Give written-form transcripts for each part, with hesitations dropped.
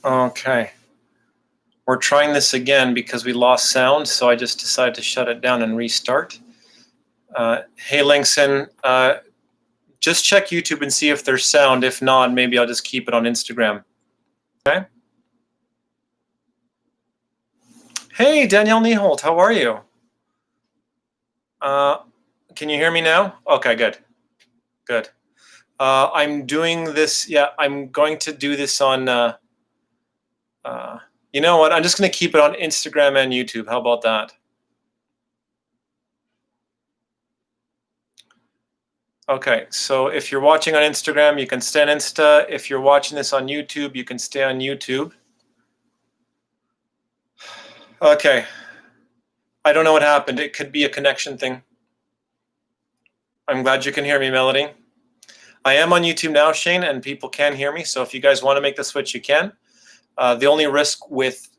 Okay. We're trying this again because we lost sound, so I just decided to shut it down and restart. Hey, Langston, just check YouTube and see if there's sound. If not, maybe I'll just keep it on Instagram. Okay? Hey, Danielle Nieholt, how are you? Can you hear me now? Okay, good. Good. I'm doing this, I'm going to do this on, you know what, I'm just going to keep it on Instagram and YouTube. How about that? Okay, so if you're watching on Instagram, you can stay on Insta. If you're watching this on YouTube, you can stay on YouTube. Okay. I don't know what happened. It could be a connection thing. I'm glad you can hear me, Melody. I am on YouTube now, Shane, and people can hear me. So if you guys want to make the switch, you can. The only risk with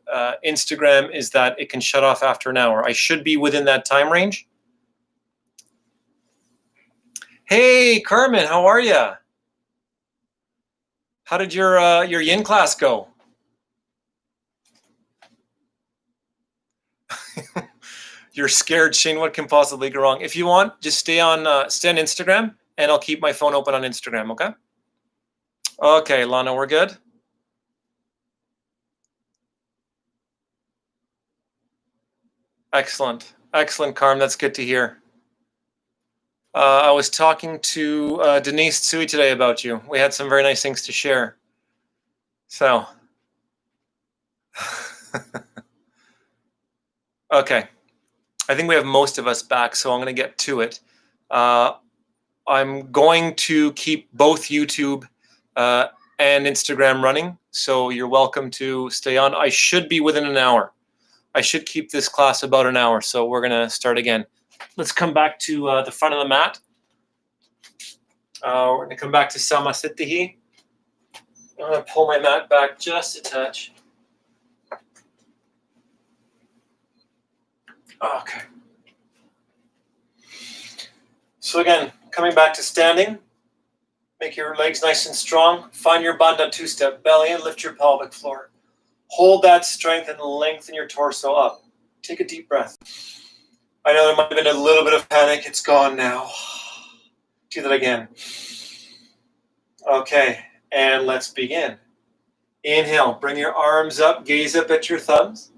Instagram is that it can shut off after an hour. I should be within that time range. Hey, Carmen, how are you? How did your yin class go? You're scared, Shane. What can possibly go wrong? If you want, just stay on Instagram, and I'll keep my phone open on Instagram, okay? Okay, Lana, we're good? Excellent. Excellent, Carm. That's good to hear. I was talking to Denise Tsui today about you. We had some very nice things to share. So, okay. I think we have most of us back, so I'm going to get to it. I'm going to keep both YouTube and Instagram running, so you're welcome to stay on. I should be within an hour. I should keep this class about an hour, so we're going to start again. Let's come back to the front of the mat. We're going to come back to Samasthiti. I'm going to pull my mat back just a touch. Okay. So again, coming back to standing, make your legs nice and strong. Find your bandha two-step, belly and lift your pelvic floor. Hold that strength and lengthen your torso up. Take a deep breath. I know there might have been a little bit of panic. It's gone now. Do that again. Okay, and let's begin. Inhale, bring your arms up, gaze up at your thumbs.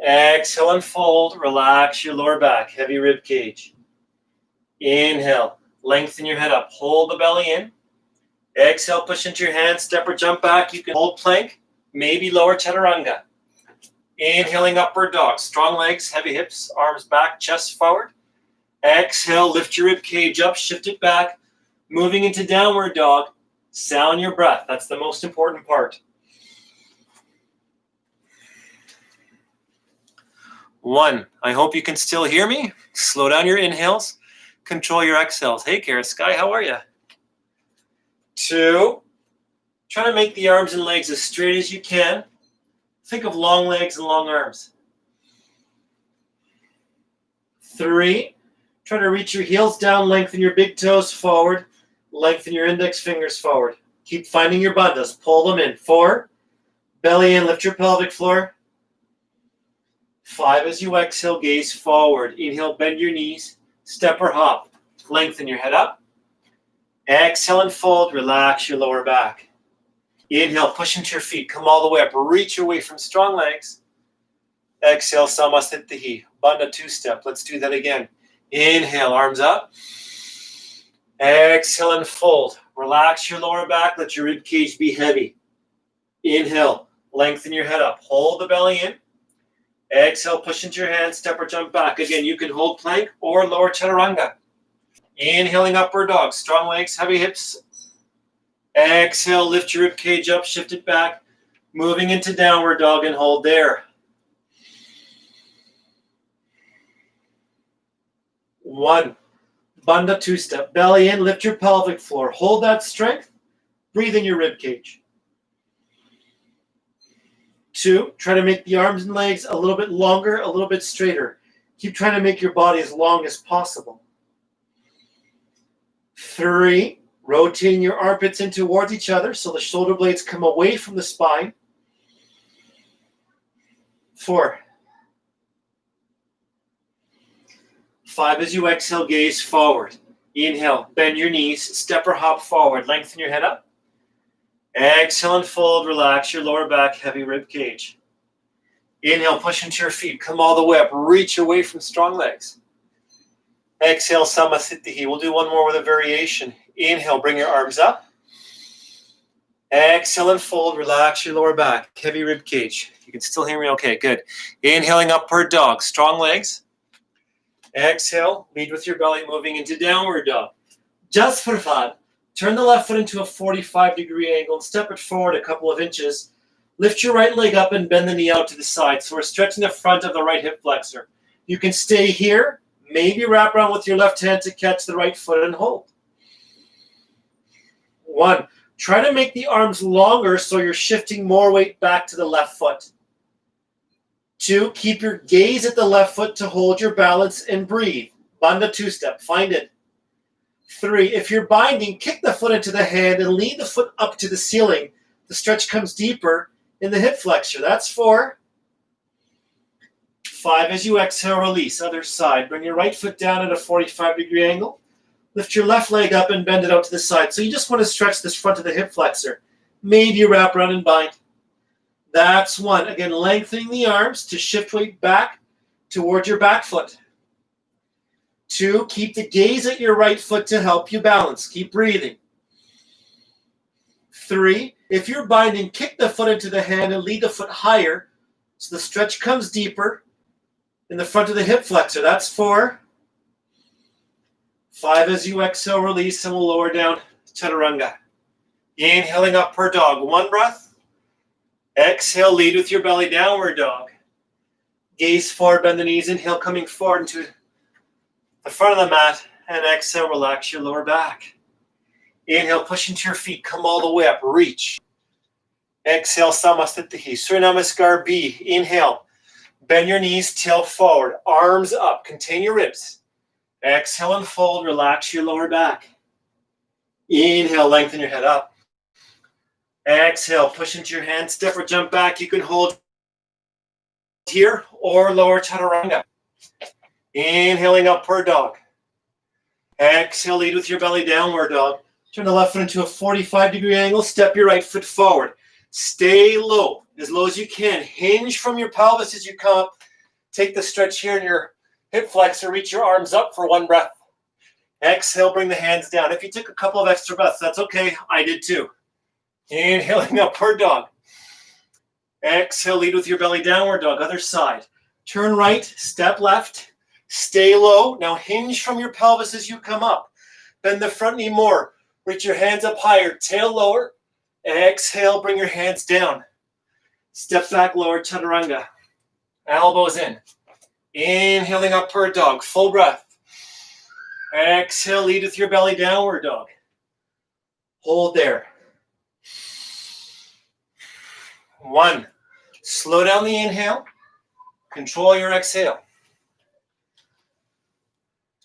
Exhale and fold, relax your lower back, heavy rib cage. Inhale, lengthen your head up, hold the belly in. Exhale, push into your hands, step or jump back. You can hold plank, maybe lower chaturanga. Inhaling upward dog, strong legs, heavy hips, arms back, chest forward. Exhale, lift your rib cage up, shift it back. Moving into downward dog, sound your breath. That's the most important part. 1, I hope you can still hear me. Slow down your inhales. Control your exhales. Hey, Kara Sky, how are you? 2, try to make the arms and legs as straight as you can. Think of long legs and long arms. 3, try to reach your heels down, lengthen your big toes forward, lengthen your index fingers forward. Keep finding your bandhas. Pull them in. 4, belly in, lift your pelvic floor. 5, as you exhale, gaze forward. Inhale, bend your knees, step or hop. Lengthen your head up. Exhale and fold, relax your lower back. Inhale, push into your feet, come all the way up. Reach away from strong legs. Exhale, Samasthiti, bandha two-step. Let's do that again. Inhale, arms up. Exhale and fold. Relax your lower back, let your rib cage be heavy. Inhale, lengthen your head up. Hold the belly in. Exhale, push into your hands, step or jump back. Again, you can hold plank or lower chaturanga. Inhaling upward dog, strong legs, heavy hips. Exhale, lift your rib cage up, shift it back. Moving into downward dog and hold there. 1, bandha two-step, belly in, lift your pelvic floor. Hold that strength, breathe in your rib cage. 2, try to make the arms and legs a little bit longer, a little bit straighter. Keep trying to make your body as long as possible. 3, rotating your armpits in towards each other so the shoulder blades come away from the spine. 4. 5 as you exhale, gaze forward. Inhale, bend your knees, step or hop forward, lengthen your head up. Exhale and fold, relax your lower back, heavy rib cage. Inhale, push into your feet, come all the way up, reach away from strong legs. Exhale, Samasthiti. We'll do one more with a variation. Inhale, bring your arms up. Exhale and fold, relax your lower back, heavy rib cage. You can still hear me okay, good. Inhaling, upward dog, strong legs. Exhale, lead with your belly, moving into downward dog. Just for fun, turn the left foot into a 45-degree angle and step it forward a couple of inches. Lift your right leg up and bend the knee out to the side. So we're stretching the front of the right hip flexor. You can stay here, maybe wrap around with your left hand to catch the right foot and hold. 1, try to make the arms longer so you're shifting more weight back to the left foot. 2, keep your gaze at the left foot to hold your balance and breathe. Bandha 2-step, find it. 3, if you're binding, kick the foot into the hand and lean the foot up to the ceiling. The stretch comes deeper in the hip flexor. That's 4. 5, as you exhale, release. Other side. Bring your right foot down at a 45-degree angle. Lift your left leg up and bend it out to the side. So you just want to stretch this front of the hip flexor. Maybe wrap around and bind. That's 1. Again, lengthening the arms to shift weight back towards your back foot. 2, keep the gaze at your right foot to help you balance. Keep breathing. 3, if you're binding, kick the foot into the hand and lead the foot higher so the stretch comes deeper in the front of the hip flexor. That's 4. 5, as you exhale, release, and we'll lower down Chaturanga. Inhaling, upward dog. 1 breath. Exhale, lead with your belly, downward dog. Gaze forward, bend the knees. Inhale, coming forward into the front of the mat. And exhale, relax your lower back. Inhale, push into your feet. Come all the way up. Reach. Exhale, Samasthiti. Surya Namaskar B. Inhale. Bend your knees, tail forward. Arms up. Contain your ribs. Exhale and fold. Relax your lower back. Inhale, lengthen your head up. Exhale, push into your hand, step or jump back. You can hold here or lower Chaturanga. Inhaling, upward dog. Exhale, lead with your belly, downward dog. Turn the left foot into a 45-degree angle. Step your right foot forward. Stay low as you can. Hinge from your pelvis as you come up. Take the stretch here in your hip flexor. Reach your arms up for 1 breath. Exhale, bring the hands down. If you took a couple of extra breaths, that's okay. I did too. Inhaling, upward dog. Exhale, lead with your belly, downward dog. Other side. Turn right, step left. Stay low. Now hinge from your pelvis as you come up. Bend the front knee more. Reach your hands up higher, tail lower. Exhale, bring your hands down. Step back, lower Chaturanga. Elbows in. Inhaling, upward dog. Full breath. Exhale, lead with your belly, downward dog. Hold there. 1, slow down the inhale. Control your exhale.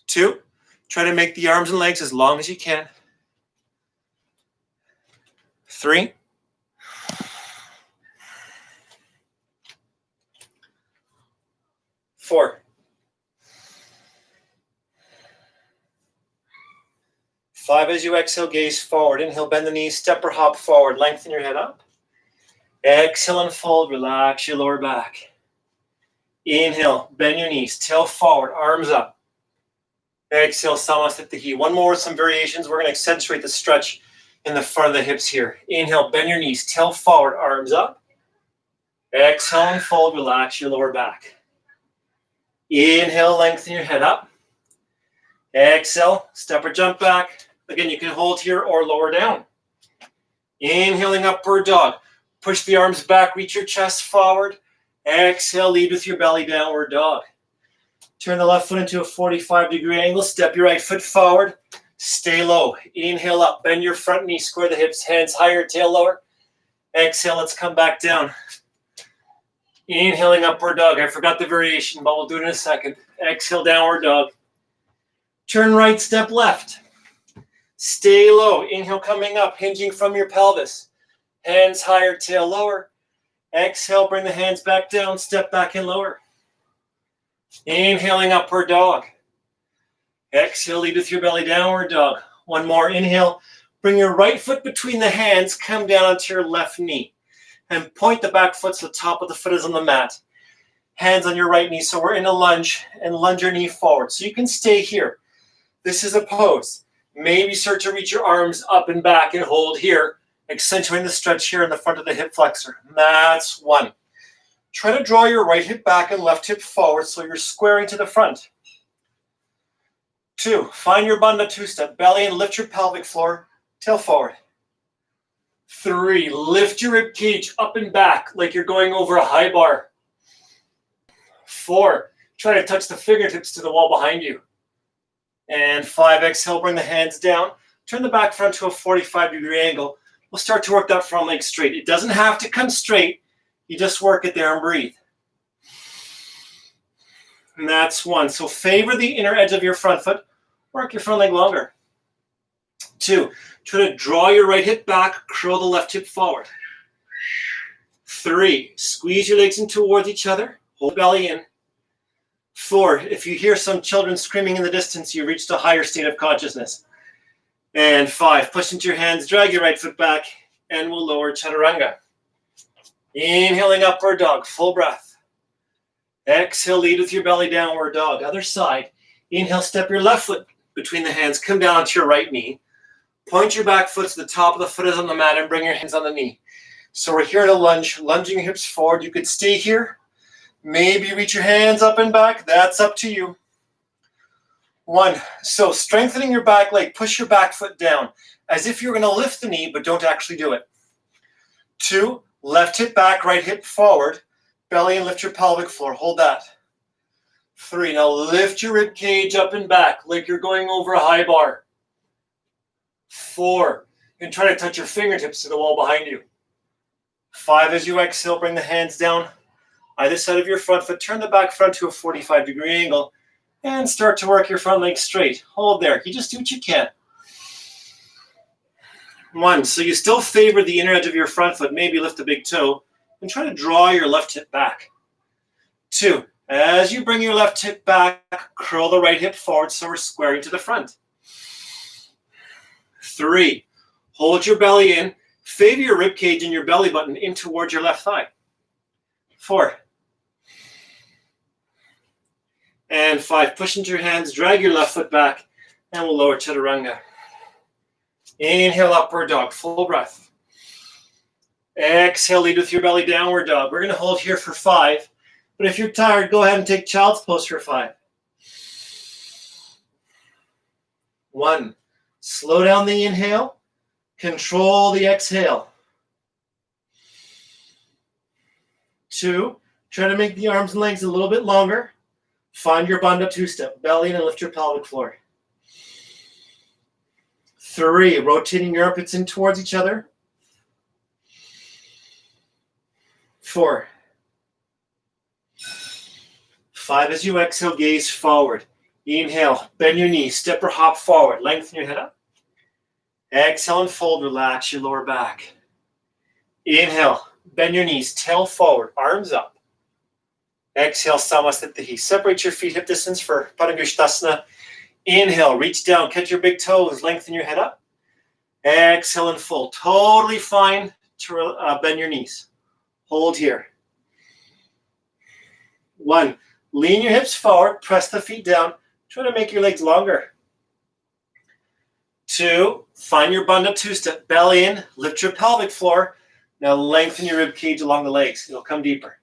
2, try to make the arms and legs as long as you can. 3, 4, 5, as you exhale, gaze forward. Inhale, bend the knees, step or hop forward. Lengthen your head up. Exhale and fold, relax your lower back. Inhale, bend your knees, tail forward, arms up. Exhale, Samasthiti. 1 more with some variations. We're going to accentuate the stretch in the front of the hips here. Inhale, bend your knees, tail forward, arms up. Exhale and fold, relax your lower back. Inhale, lengthen your head up. Exhale, step or jump back. Again, you can hold here or lower down. Inhaling, upward dog. Push the arms back, reach your chest forward. Exhale, lead with your belly, downward dog. Turn the left foot into a 45-degree angle. Step your right foot forward. Stay low. Inhale up, bend your front knee, square the hips, hands higher, tail lower. Exhale, let's come back down. Inhaling, upward dog. I forgot the variation, but we'll do it in a second. Exhale, downward dog. Turn right, step left. Stay low. Inhale, coming up, hinging from your pelvis. Hands higher, tail lower. Exhale, bring the hands back down, step back and lower. Inhaling, upward dog. Exhale, lead with your belly, downward dog. One more, inhale. Bring your right foot between the hands, come down onto your left knee. And point the back foot so the top of the foot is on the mat. Hands on your right knee, so we're in a lunge, and lunge your knee forward. So you can stay here. This is a pose. Maybe start to reach your arms up and back and hold here, accentuating the stretch here in the front of the hip flexor. That's one. Try to draw your right hip back and left hip forward so you're squaring to the front. 2, find your Bandha two-step. Belly and lift your pelvic floor, tail forward. 3, lift your rib cage up and back like you're going over a high bar. 4, try to touch the fingertips to the wall behind you. And 5, exhale, bring the hands down. Turn the back front to a 45-degree angle. We'll start to work that front leg straight. It doesn't have to come straight. You just work it there and breathe. And that's 1. So favor the inner edge of your front foot. Work your front leg longer. 2, try to draw your right hip back, curl the left hip forward. 3, squeeze your legs in towards each other. Hold the belly in. 4, if you hear some children screaming in the distance, you reached a higher state of consciousness. And 5, push into your hands, drag your right foot back, and we'll lower chaturanga. Inhaling, upward dog, full breath. Exhale, lead with your belly, downward dog. Other side. Inhale, step your left foot between the hands, come down onto your right knee. Point your back foot so the top of the foot is on the mat and bring your hands on the knee. So we're here in a lunge, lunging your hips forward. You could stay here. Maybe reach your hands up and back. That's up to you. 1, so strengthening your back leg, push your back foot down as if you're going to lift the knee, but don't actually do it. 2, left hip back, right hip forward, belly and lift your pelvic floor. Hold that. 3, now lift your rib cage up and back like you're going over a high bar. 4, and try to touch your fingertips to the wall behind you. 5, as you exhale, bring the hands down either side of your front foot. Turn the back front to a 45-degree angle and start to work your front leg straight. Hold there. You just do what you can. 1, so you still favor the inner edge of your front foot. Maybe lift the big toe and try to draw your left hip back. 2, as you bring your left hip back, curl the right hip forward so we're squaring to the front. 3, hold your belly in. Favor your rib cage and your belly button in towards your left thigh. 4. And 5, push into your hands, drag your left foot back, and we'll lower chaturanga. Inhale, upward dog, full breath. Exhale, lead with your belly, downward dog. We're going to hold here for 5, but if you're tired, go ahead and take child's pose for 5. 1, slow down the inhale, control the exhale. 2, try to make the arms and legs a little bit longer. Find your Bandha two-step, belly in and lift your pelvic floor. 3, rotating your armpits in towards each other. 4. 5, as you exhale, gaze forward. Inhale, bend your knees, step or hop forward, lengthen your head up. Exhale and fold, relax your lower back. Inhale, bend your knees, tail forward, arms up. Exhale, Samasthiti. Separate your feet hip distance for Padangusthasana. Inhale, reach down, catch your big toes, lengthen your head up. Exhale and fold. Totally fine to bend your knees. Hold here. 1, lean your hips forward, press the feet down. Try to make your legs longer. 2, find your Bandha two-step, belly in, lift your pelvic floor. Now lengthen your rib cage along the legs. It'll come deeper.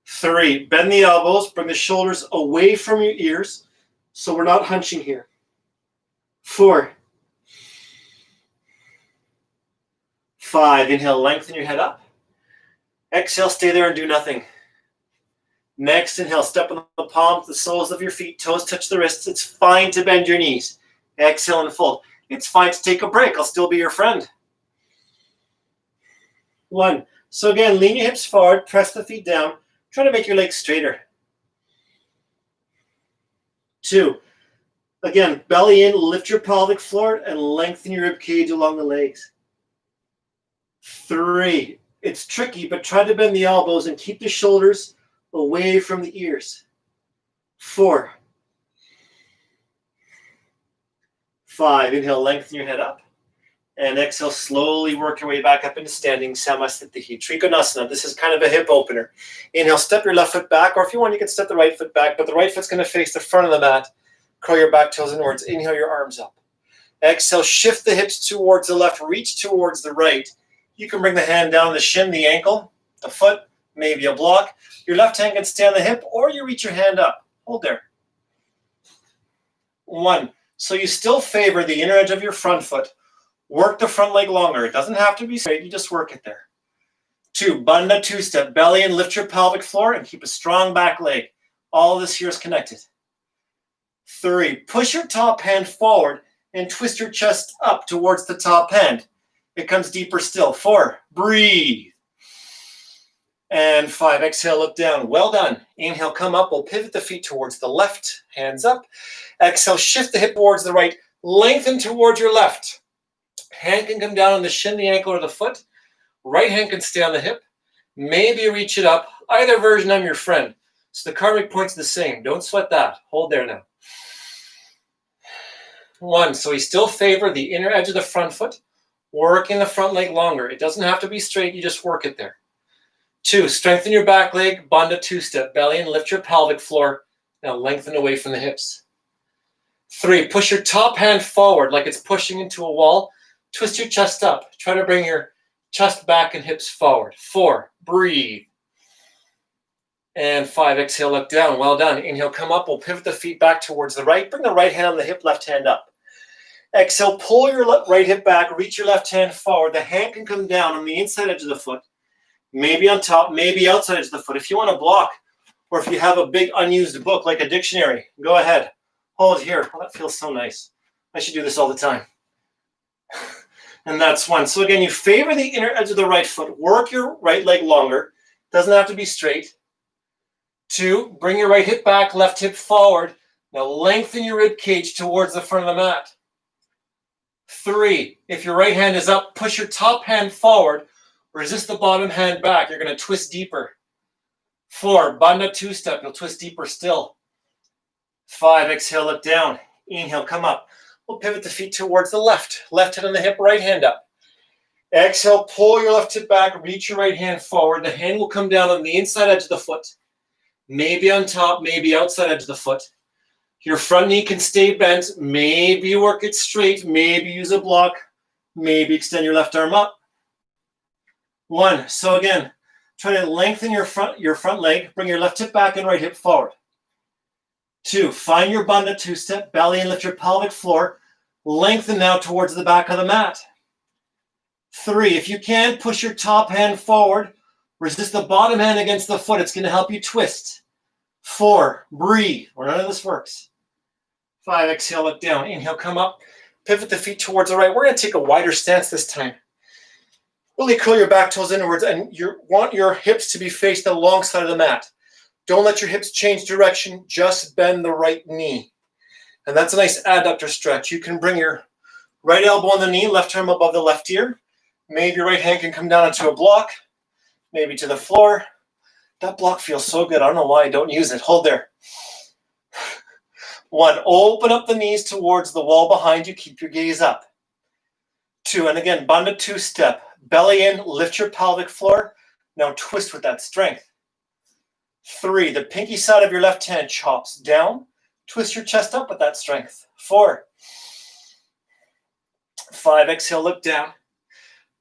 3, bend the elbows, bring the shoulders away from your ears so we're not hunching here. 4, 5, inhale, lengthen your head up. Exhale, stay there and do nothing. Next, inhale, step on the palms, the soles of your feet, toes touch the wrists. It's fine to bend your knees. Exhale and fold. It's fine to take a break. I'll still be your friend. 1, so again, lean your hips forward, press the feet down. Try to make your legs straighter. 2, again, belly in, lift your pelvic floor and lengthen your rib cage along the legs. 3, It's tricky, but try to bend the elbows and keep the shoulders away from the ears. 4, 5. Inhale, lengthen your head up. And exhale, slowly work your way back up into standing Samasthiti, Trikonasana. This is kind of a hip opener. Inhale, step your left foot back, or if you want, you can step the right foot back, but the right foot's going to face the front of the mat. Curl your back toes inwards. Inhale, your arms up. Exhale, shift the hips towards the left, reach towards the right. You can bring the hand down the shin, the ankle, the foot, maybe a block. Your left hand can stay on the hip, or you reach your hand up. Hold there. 1. So you still favor the inner edge of your front foot. Work the front leg longer. It doesn't have to be straight. You just work it there. 2, Bandha two-step. Belly in, lift your pelvic floor, and keep a strong back leg. All this here is connected. 3, push your top hand forward and twist your chest up towards the top hand. It comes deeper still. 4, breathe. And 5, exhale, look down. Well done. Inhale, come up. We'll pivot the feet towards the left, hands up. Exhale, shift the hip towards the right. Lengthen towards your left. Hand can come down on the shin, the ankle, or the foot. Right hand can stay on the hip. Maybe reach it up. Either version, I'm your friend. So the karmic point's the same. Don't sweat that. Hold there now. 1, so we still favor the inner edge of the front foot. Working the front leg longer. It doesn't have to be straight. You just work it there. 2, strengthen your back leg. Bandha two-step. Belly and lift your pelvic floor. Now lengthen away from the hips. 3, push your top hand forward like it's pushing into a wall. Twist your chest up. Try to bring your chest back and hips forward. 4, breathe. And 5, exhale, look down. Well done. Inhale, come up. We'll pivot the feet back towards the right. Bring the right hand on the hip, left hand up. Exhale, pull your right hip back. Reach your left hand forward. The hand can come down on the inside edge of the foot. Maybe on top, maybe outside edge of the foot. If you want to block, or if you have a big unused book like a dictionary, go ahead. Hold here. Oh, that feels so nice. I should do this all the time. And that's 1. So again, you favor the inner edge of the right foot. Work your right leg longer. Doesn't have to be straight. 2, bring your right hip back, left hip forward. Now lengthen your rib cage towards the front of the mat. 3, if your right hand is up, push your top hand forward. Resist the bottom hand back. You're going to twist deeper. 4, Bandha two-step. You'll twist deeper still. 5, exhale, look down. Inhale, come up. We'll pivot the feet towards the left. Left hand on the hip, right hand up. Exhale, pull your left hip back, reach your right hand forward. The hand will come down on the inside edge of the foot. Maybe on top, maybe outside edge of the foot. Your front knee can stay bent. Maybe you work it straight. Maybe use a block. Maybe extend your left arm up. 1, so again, try to lengthen your front leg. Bring your left hip back and right hip forward. 2, find your Bandha two-step, belly and lift your pelvic floor. Lengthen now towards the back of the mat. 3, if you can, push your top hand forward. Resist the bottom hand against the foot. It's going to help you twist. 4, breathe, or none of this works. 5, exhale, look down. Inhale, come up. Pivot the feet towards the right. We're going to take a wider stance this time. Really curl your back toes inwards, and you want your hips to be faced alongside of the mat. Don't let your hips change direction. Just bend the right knee. And that's a nice adductor stretch. You can bring your right elbow on the knee, left arm above the left ear. Maybe your right hand can come down onto a block, maybe to the floor. That block feels so good. I don't know why I don't use it. Hold there. 1, open up the knees towards the wall behind you. Keep your gaze up. 2, and again, Bandha two-step. Belly in, lift your pelvic floor. Now twist with that strength. 3, the pinky side of your left hand chops down. Twist your chest up with that strength. 4, 5, exhale, look down.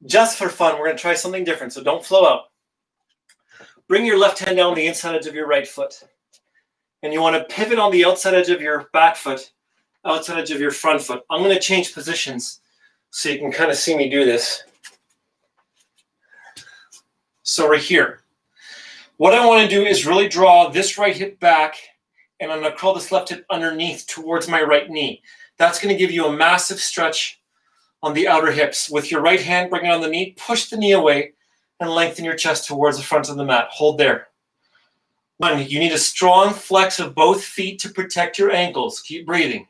Just for fun, we're going to try something different, so don't flow out. Bring your left hand down the inside edge of your right foot. And you want to pivot on the outside edge of your back foot, outside edge of your front foot. I'm going to change positions so you can kind of see me do this. So we're here. What I want to do is really draw this right hip back, and I'm going to curl this left hip underneath towards my right knee. That's going to give you a massive stretch on the outer hips. With your right hand, bring it on the knee, push the knee away, and lengthen your chest towards the front of the mat. Hold there. 1, you need a strong flex of both feet to protect your ankles. Keep breathing.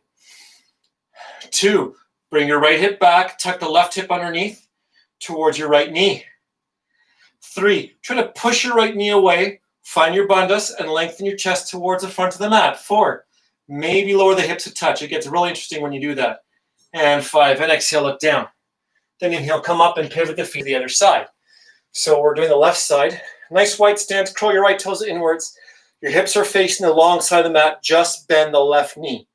2, bring your right hip back, tuck the left hip underneath towards your right knee. 3, try to push your right knee away. Find your bandhas and lengthen your chest towards the front of the mat. 4, maybe lower the hips a touch. It gets really interesting when you do that. And 5, and exhale, look down. Then inhale, come up and pivot the feet to the other side. So we're doing the left side. Nice wide stance, curl your right toes inwards. Your hips are facing the long side of the mat. Just bend the left knee.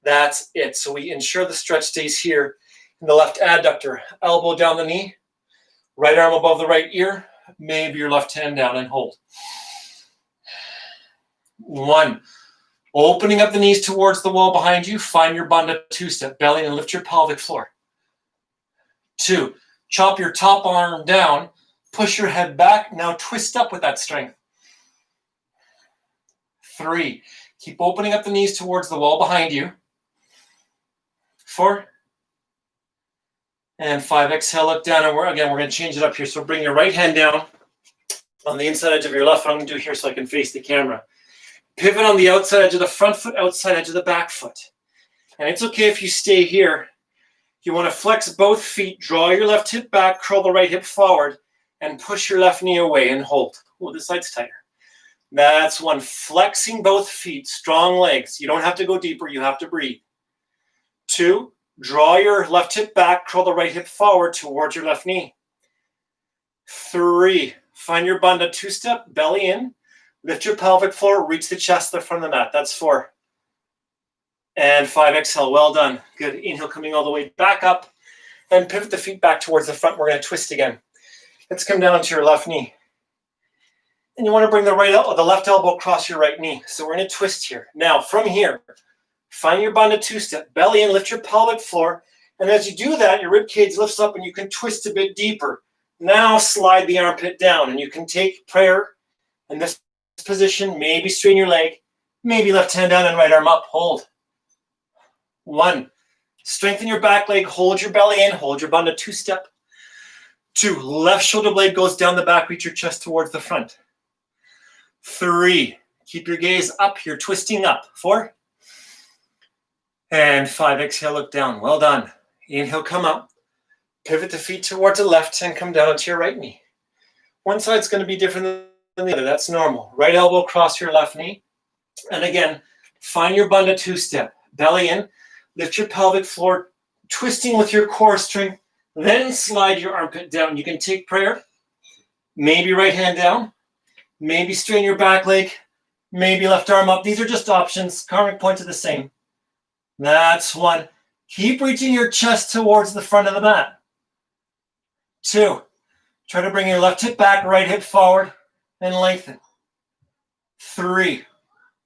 That's it. So we ensure the stretch stays here in the left adductor. Elbow down the knee. Right arm above the right ear. Maybe your left hand down and hold. 1. Opening up the knees towards the wall behind you. Find your bandha two-step. Belly and lift your pelvic floor. 2. Chop your top arm down. Push your head back. Now twist up with that strength. 3. Keep opening up the knees towards the wall behind you. 4. And 5. Exhale, look down. And we're going to change it up here. So bring your right hand down on the inside edge of your left foot. I'm going to do here so I can face the camera. Pivot on the outside edge of the front foot, outside edge of the back foot. And it's okay if you stay here. You want to flex both feet. Draw your left hip back. Curl the right hip forward. And push your left knee away and hold. Oh, this side's tighter. That's 1. Flexing both feet. Strong legs. You don't have to go deeper. You have to breathe. 2. Draw your left hip back. Curl the right hip forward towards your left knee. 3. Find your bandha two-step. Belly in. Lift your pelvic floor. Reach the chest to the front of the mat. That's 4. And 5. Exhale. Well done. Good. Inhale, coming all the way back up. And pivot the feet back towards the front. We're going to twist again. Let's come down to your left knee. And you want to bring the left elbow across your right knee. So we're going to twist here. Now, from here, find your bandha two-step. Belly in, lift your pelvic floor. And as you do that, your rib cage lifts up and you can twist a bit deeper. Now slide the armpit down. And you can take prayer in this position. Maybe straighten your leg. Maybe left hand down and right arm up. Hold. 1. Strengthen your back leg. Hold your belly in. Hold your bandha two-step. 2. Left shoulder blade goes down the back. Reach your chest towards the front. 3. Keep your gaze up. You're twisting up. 4. And 5. Exhale, look down. Well done. Inhale, come up. Pivot the feet towards the left and come down to your right knee. One side's going to be different than the other. That's normal. Right elbow across your left knee. And again, find your bandha two-step. Belly in. Lift your pelvic floor. Twisting with your core strength. Then slide your armpit down. You can take prayer. Maybe right hand down. Maybe straighten your back leg. Maybe left arm up. These are just options. Karmic points are the same. That's 1. Keep reaching your chest towards the front of the mat. 2. Try to bring your left hip back, right hip forward, and lengthen. 3.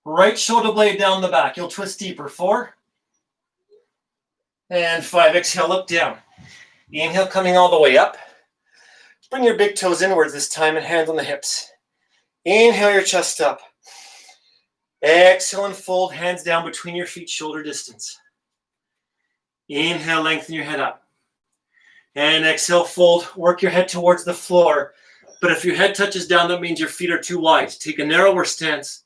Right shoulder blade down the back. You'll twist deeper. 4. And 5. Exhale, look down. Inhale, coming all the way up. Bring your big toes inwards this time and hands on the hips. Inhale your chest up. Exhale and fold, hands down between your feet, shoulder distance. Inhale, lengthen your head up. And exhale, fold, work your head towards the floor. But if your head touches down, that means your feet are too wide. Take a narrower stance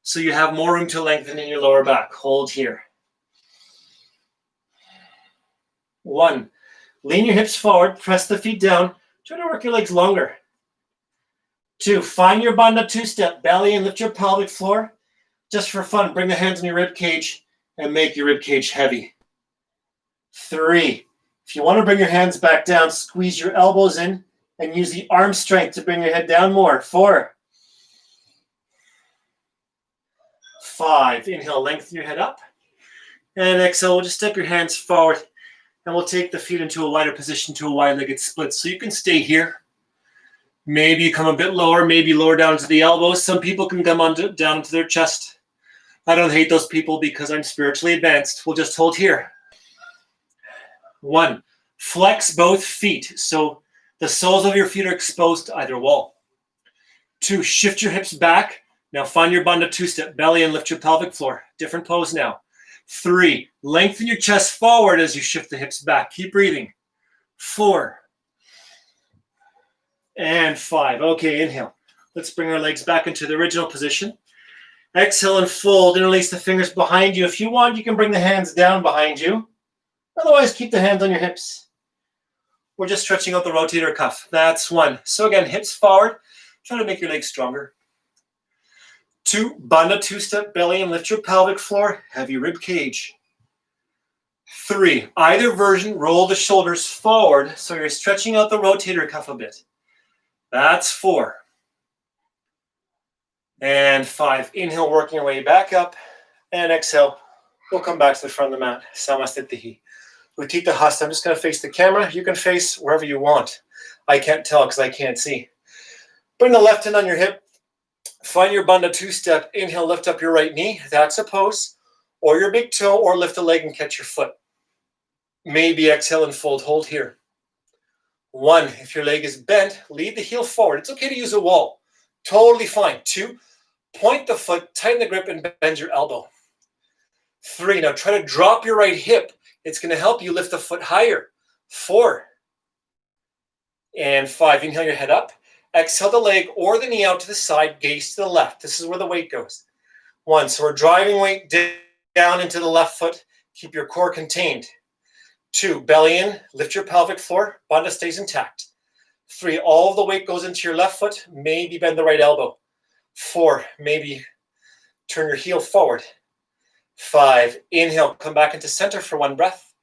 so you have more room to lengthen in your lower back. Hold here. 1. Lean your hips forward, press the feet down. Try to work your legs longer. 2. Find your bandha two-step. Belly and lift your pelvic floor. Just for fun, bring the hands on your rib cage and make your rib cage heavy. 3. If you want to bring your hands back down, squeeze your elbows in and use the arm strength to bring your head down more. 4. 5. Inhale, lengthen your head up. And exhale, we'll just step your hands forward and we'll take the feet into a wider position to a wide-legged split. So you can stay here. Maybe you come a bit lower, maybe lower down to the elbows. Some people can come down into their chest. I don't hate those people because I'm spiritually advanced. We'll just hold here. 1. Flex both feet so the soles of your feet are exposed to either wall. 2. Shift your hips back. Now find your bandha two-step. Belly and lift your pelvic floor. Different pose now. 3. Lengthen your chest forward as you shift the hips back. Keep breathing. 4. And 5. Okay, inhale. Let's bring our legs back into the original position. Exhale and fold. Interlace the fingers behind you. If you want, you can bring the hands down behind you. Otherwise, keep the hands on your hips. we're just stretching out the rotator cuff. That's 1. So again, hips forward. Try to make your legs stronger. 2, Bandha two-step belly and lift your pelvic floor, heavy rib cage. 3, either version, roll the shoulders forward so you're stretching out the rotator cuff a bit. That's 4. And 5, inhale, working your way back up, and exhale. We'll come back to the front of the mat. Samastitihi. Utthita Hasta. I'm just going to face the camera. You can face wherever you want. I can't tell because I can't see. Bring the left hand on your hip. Find your Bandha two-step. Inhale, lift up your right knee. That's a pose. Or your big toe, or lift the leg and catch your foot. Maybe exhale and fold. Hold here. 1, if your leg is bent, lead the heel forward. It's okay to use a wall. Totally fine. 2, point the foot, tighten the grip, and bend your elbow. 3, now try to drop your right hip. It's going to help you lift the foot higher. 4. And 5, inhale your head up. Exhale the leg or the knee out to the side, gaze to the left. This is where the weight goes. 1, so we're driving weight down into the left foot. Keep your core contained. 2, belly in, lift your pelvic floor. Bandha stays intact. 3, all of the weight goes into your left foot. Maybe bend the right elbow. 4, maybe turn your heel forward. 5, inhale, come back into center for 1 breath.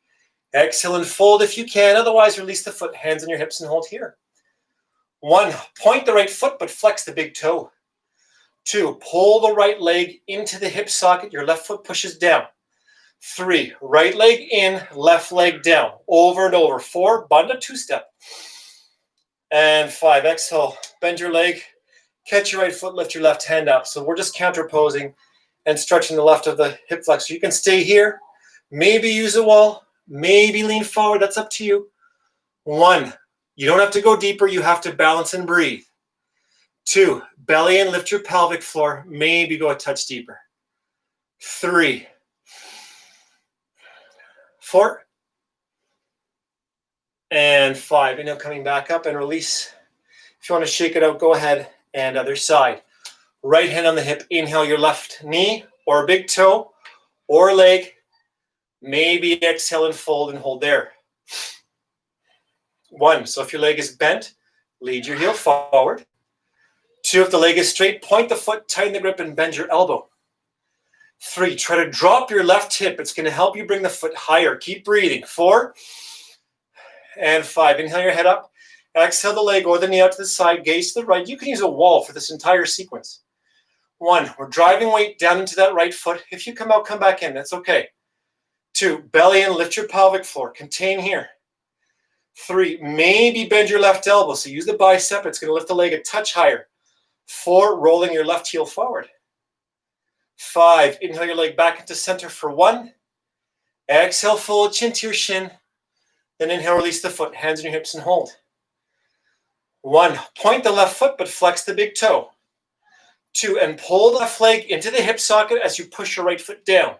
Exhale and fold if you can. Otherwise, release the foot, hands on your hips and hold here. 1, point the right foot, but flex the big toe. 2, pull the right leg into the hip socket. Your left foot pushes down. 3, right leg in, left leg down. Over and over. 4, Bandha two-step. And 5, exhale, bend your leg, catch your right foot, lift your left hand up. So we're just counter-posing and stretching the left of the hip flexor. You can stay here, maybe use a wall, maybe lean forward. That's up to you. 1, you don't have to go deeper. You have to balance and breathe. 2, belly in, lift your pelvic floor. Maybe go a touch deeper. 3, 4, and 5. Inhale, coming back up and release. If you want to shake it out, go ahead. And other side. Right hand on the hip. Inhale your left knee or big toe or leg. Maybe exhale and fold and hold there. 1, so if your leg is bent, lead your heel forward. 2, if the leg is straight, point the foot, tighten the grip, and bend your elbow. 3, try to drop your left hip. It's going to help you bring the foot higher. Keep breathing. 4, and 5. Inhale your head up. Exhale the leg or the knee out to the side, gaze to the right. You can use a wall for this entire sequence. 1, we're driving weight down into that right foot. If you come out, come back in. That's okay. 2, belly in, lift your pelvic floor. Contain here. 3, maybe bend your left elbow. So use the bicep. It's going to lift the leg a touch higher. 4, rolling your left heel forward. 5, inhale your leg back into center for 1. Exhale, fold chin to your shin. Then inhale, release the foot. Hands on your hips and hold. 1, point the left foot, but flex the big toe. 2, and pull the left leg into the hip socket as you push your right foot down.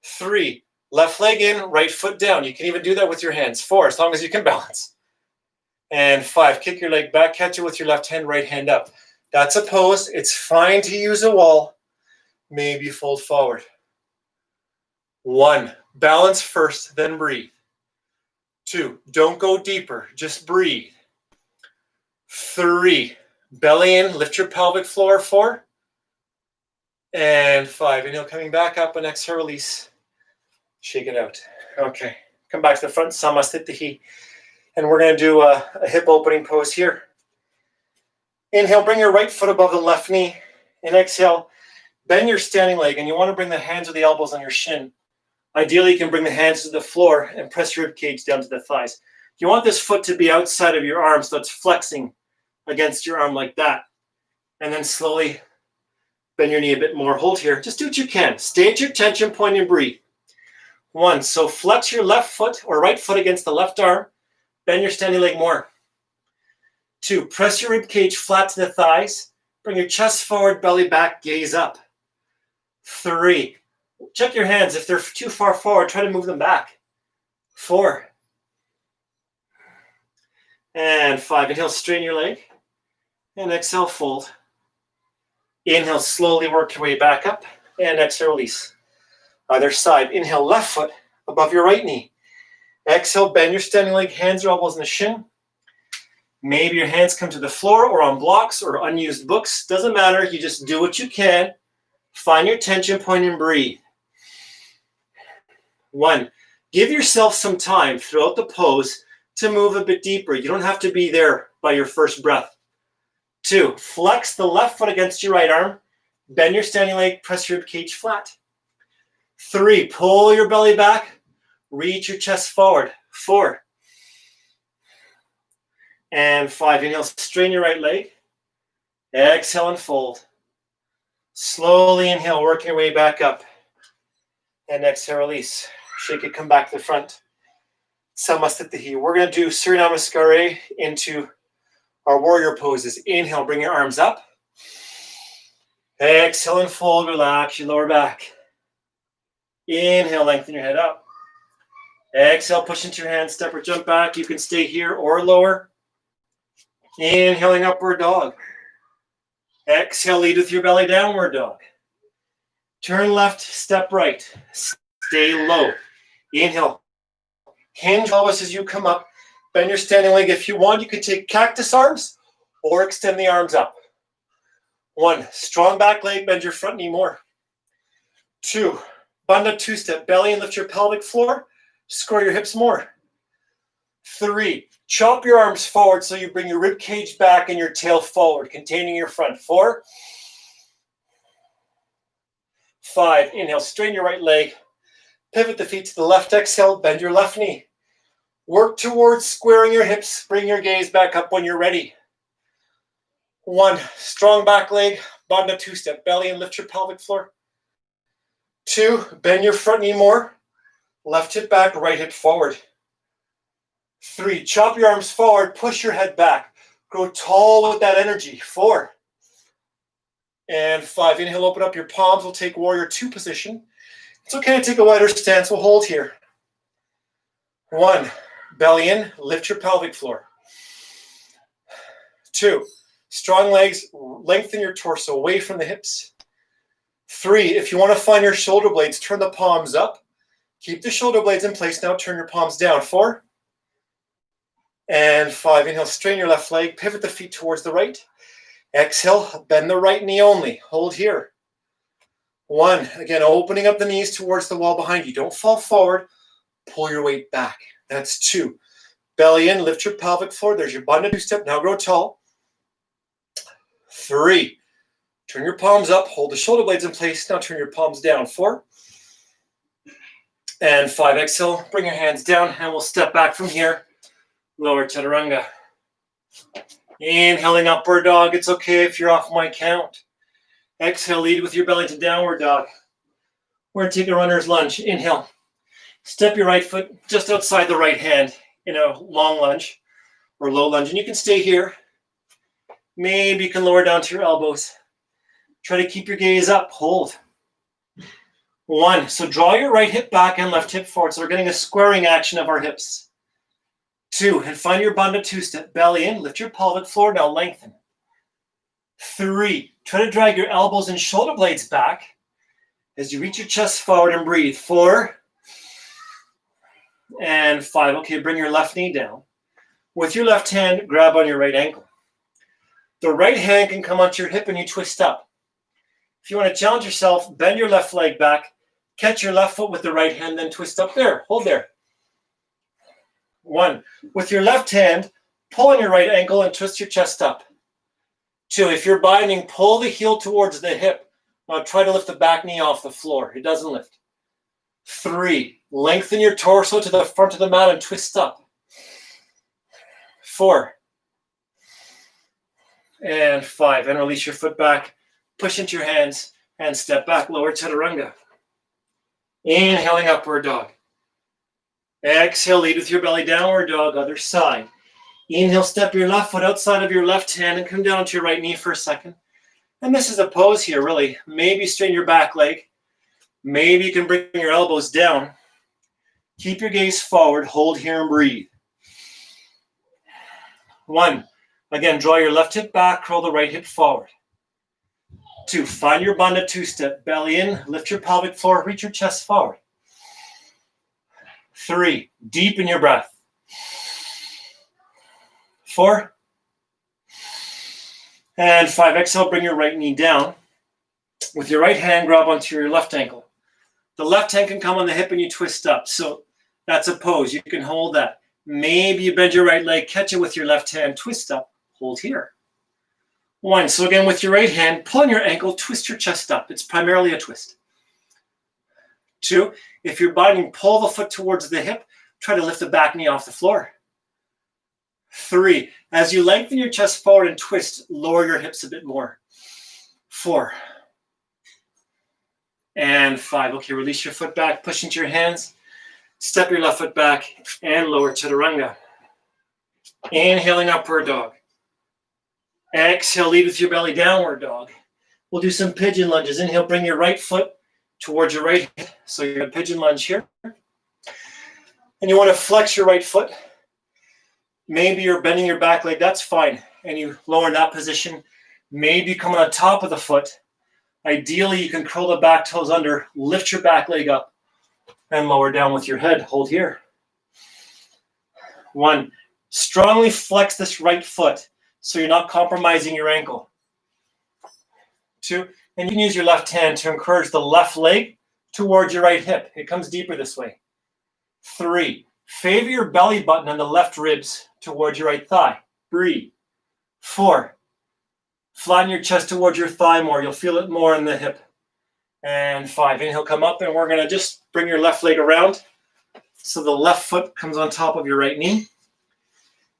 3, left leg in, right foot down. You can even do that with your hands. 4, as long as you can balance. And 5, kick your leg back, catch it with your left hand, right hand up. That's a pose. It's fine to use a wall. Maybe fold forward. 1, balance first, then breathe. 2, don't go deeper, just breathe. 3, belly in, lift your pelvic floor. 4, and 5. Inhale, coming back up, and exhale, release. Shake it out. Okay, come back to the front, Samastitihi. And we're going to do a hip opening pose here. Inhale, bring your right foot above the left knee. And exhale, bend your standing leg, and you want to bring the hands or the elbows on your shin. Ideally, you can bring the hands to the floor and press your rib cage down to the thighs. You want this foot to be outside of your arm, so it's flexing against your arm like that. And then slowly bend your knee a bit more. Hold here. Just do what you can. Stay at your tension point and breathe. 1, so flex your left foot or right foot against the left arm. Bend your standing leg more. 2, press your rib cage flat to the thighs. Bring your chest forward, belly back, gaze up. 3, check your hands. If they're too far forward, try to move them back. 4, and 5. Inhale, straighten your leg. And exhale, fold. Inhale, slowly work your way back up. And exhale, release. Other side. Inhale, left foot above your right knee. Exhale, bend your standing leg, hands or elbows in the shin. Maybe your hands come to the floor or on blocks or unused books. Doesn't matter. You just do what you can. Find your tension point and breathe. 1. Give yourself some time throughout the pose to move a bit deeper. You don't have to be there by your first breath. 2. Flex the left foot against your right arm. Bend your standing leg, press your rib cage flat. 3. Pull your belly back. Reach your chest forward. 4. And 5. Inhale, straighten your right leg. Exhale and fold. Slowly inhale, work your way back up. And exhale, release. Shake it, come back to the front. Samasthiti. We're going to do Surya Namaskar into our warrior poses. Inhale, bring your arms up. Exhale and fold, relax your lower back. Inhale, lengthen your head up. Exhale, push into your hands, step or jump back. You can stay here or lower. Inhaling, upward dog. Exhale, lead with your belly, downward dog. Turn left, step right. Stay low. Inhale. Hinge pelvis as you come up. Bend your standing leg. If you want, you can take cactus arms or extend the arms up. 1. Strong back leg, bend your front knee more. 2. Bandha two-step, belly and lift your pelvic floor. Square your hips more. 3. Chop your arms forward so you bring your rib cage back and your tail forward, containing your front. 4. 5. Inhale, straighten your right leg. Pivot the feet to the left. Exhale, bend your left knee. Work towards squaring your hips. Bring your gaze back up when you're ready. 1. Strong back leg, Bandha two-step, belly and lift your pelvic floor. 2. Bend your front knee more. Left hip back, right hip forward. 3. Chop your arms forward, push your head back. Grow tall with that energy. 4. And 5. Inhale, open up your palms. We'll take warrior 2 position. It's okay to take a wider stance. We'll hold here. 1. Belly in, lift your pelvic floor. 2. Strong legs, lengthen your torso away from the hips. 3. If you want to find your shoulder blades, turn the palms up. Keep the shoulder blades in place. Now turn your palms down. 4. And 5. Inhale, straighten your left leg. Pivot the feet towards the right. Exhale, bend the right knee only. Hold here. 1. Again, opening up the knees towards the wall behind you. Don't fall forward. Pull your weight back. That's 2. Belly in, lift your pelvic floor. There's your Bandha two-step. Now grow tall. 3. Turn your palms up. Hold the shoulder blades in place. Now turn your palms down. 4. And 5. Exhale. Bring your hands down and we'll step back from here. Lower chaturanga. Inhaling, upward dog. It's okay if you're off my count. Exhale, lead with your belly to downward dog. We're going to take a runner's lunge. Inhale. Step your right foot just outside the right hand in a long lunge or low lunge. And you can stay here. Maybe you can lower down to your elbows. Try to keep your gaze up. Hold. 1. So draw your right hip back and left hip forward. So we're getting a squaring action of our hips. 2. And find your Bandha two-step. Belly in. Lift your pelvic floor. Now lengthen. 3. Try to drag your elbows and shoulder blades back as you reach your chest forward and breathe. 4. And 5. Okay, bring your left knee down. With your left hand, grab on your right ankle. The right hand can come onto your hip and you twist up. If you want to challenge yourself, bend your left leg back, catch your left foot with the right hand, then twist up there. Hold there. 1. With your left hand, pull on your right ankle and twist your chest up. 2. If you're binding, pull the heel towards the hip. Now try to lift the back knee off the floor. It doesn't lift. 3. Lengthen your torso to the front of the mat and twist up. 4. And 5. And release your foot back. Push into your hands and step back. Lower chaturanga. Inhaling, upward dog. Exhale, lead with your belly, downward dog, other side. Inhale, step your left foot outside of your left hand and come down to your right knee for a second. And this is a pose here, really. Maybe straighten your back leg. Maybe you can bring your elbows down. Keep your gaze forward. Hold here and breathe. 1. Again, draw your left hip back, curl the right hip forward. 2. Find your Bandha two-step. Belly in, lift your pelvic floor, reach your chest forward. 3, deepen your breath. 4, and 5. Exhale, bring your right knee down. With your right hand, grab onto your left ankle. The left hand can come on the hip and you twist up. So that's a pose. You can hold that. Maybe you bend your right leg, catch it with your left hand, twist up, hold here. 1. So again, with your right hand, pull on your ankle, twist your chest up. It's primarily a twist. 2, if you're biting, pull the foot towards the hip. Try to lift the back knee off the floor. 3, as you lengthen your chest forward and twist, lower your hips a bit more. 4, and 5. Okay, release your foot back, push into your hands. Step your left foot back and lower chaturanga. Inhaling upward dog. Exhale, lead with your belly, downward dog. We'll do some pigeon lunges. Inhale, bring your right foot towards your right hip. So you're in pigeon lunge here. And you want to flex your right foot. Maybe you're bending your back leg, that's fine. And you lower in that position. Maybe you come on top of the foot. Ideally, you can curl the back toes under, lift your back leg up, and lower down with your head. Hold here. 1, strongly flex this right foot so you're not compromising your ankle. 2, and you can use your left hand to encourage the left leg towards your right hip. It comes deeper this way. 3, favor your belly button and the left ribs towards your right thigh. Breathe. 4, flatten your chest towards your thigh more. You'll feel it more in the hip. And 5, inhale, come up, and we're going to just bring your left leg around so the left foot comes on top of your right knee.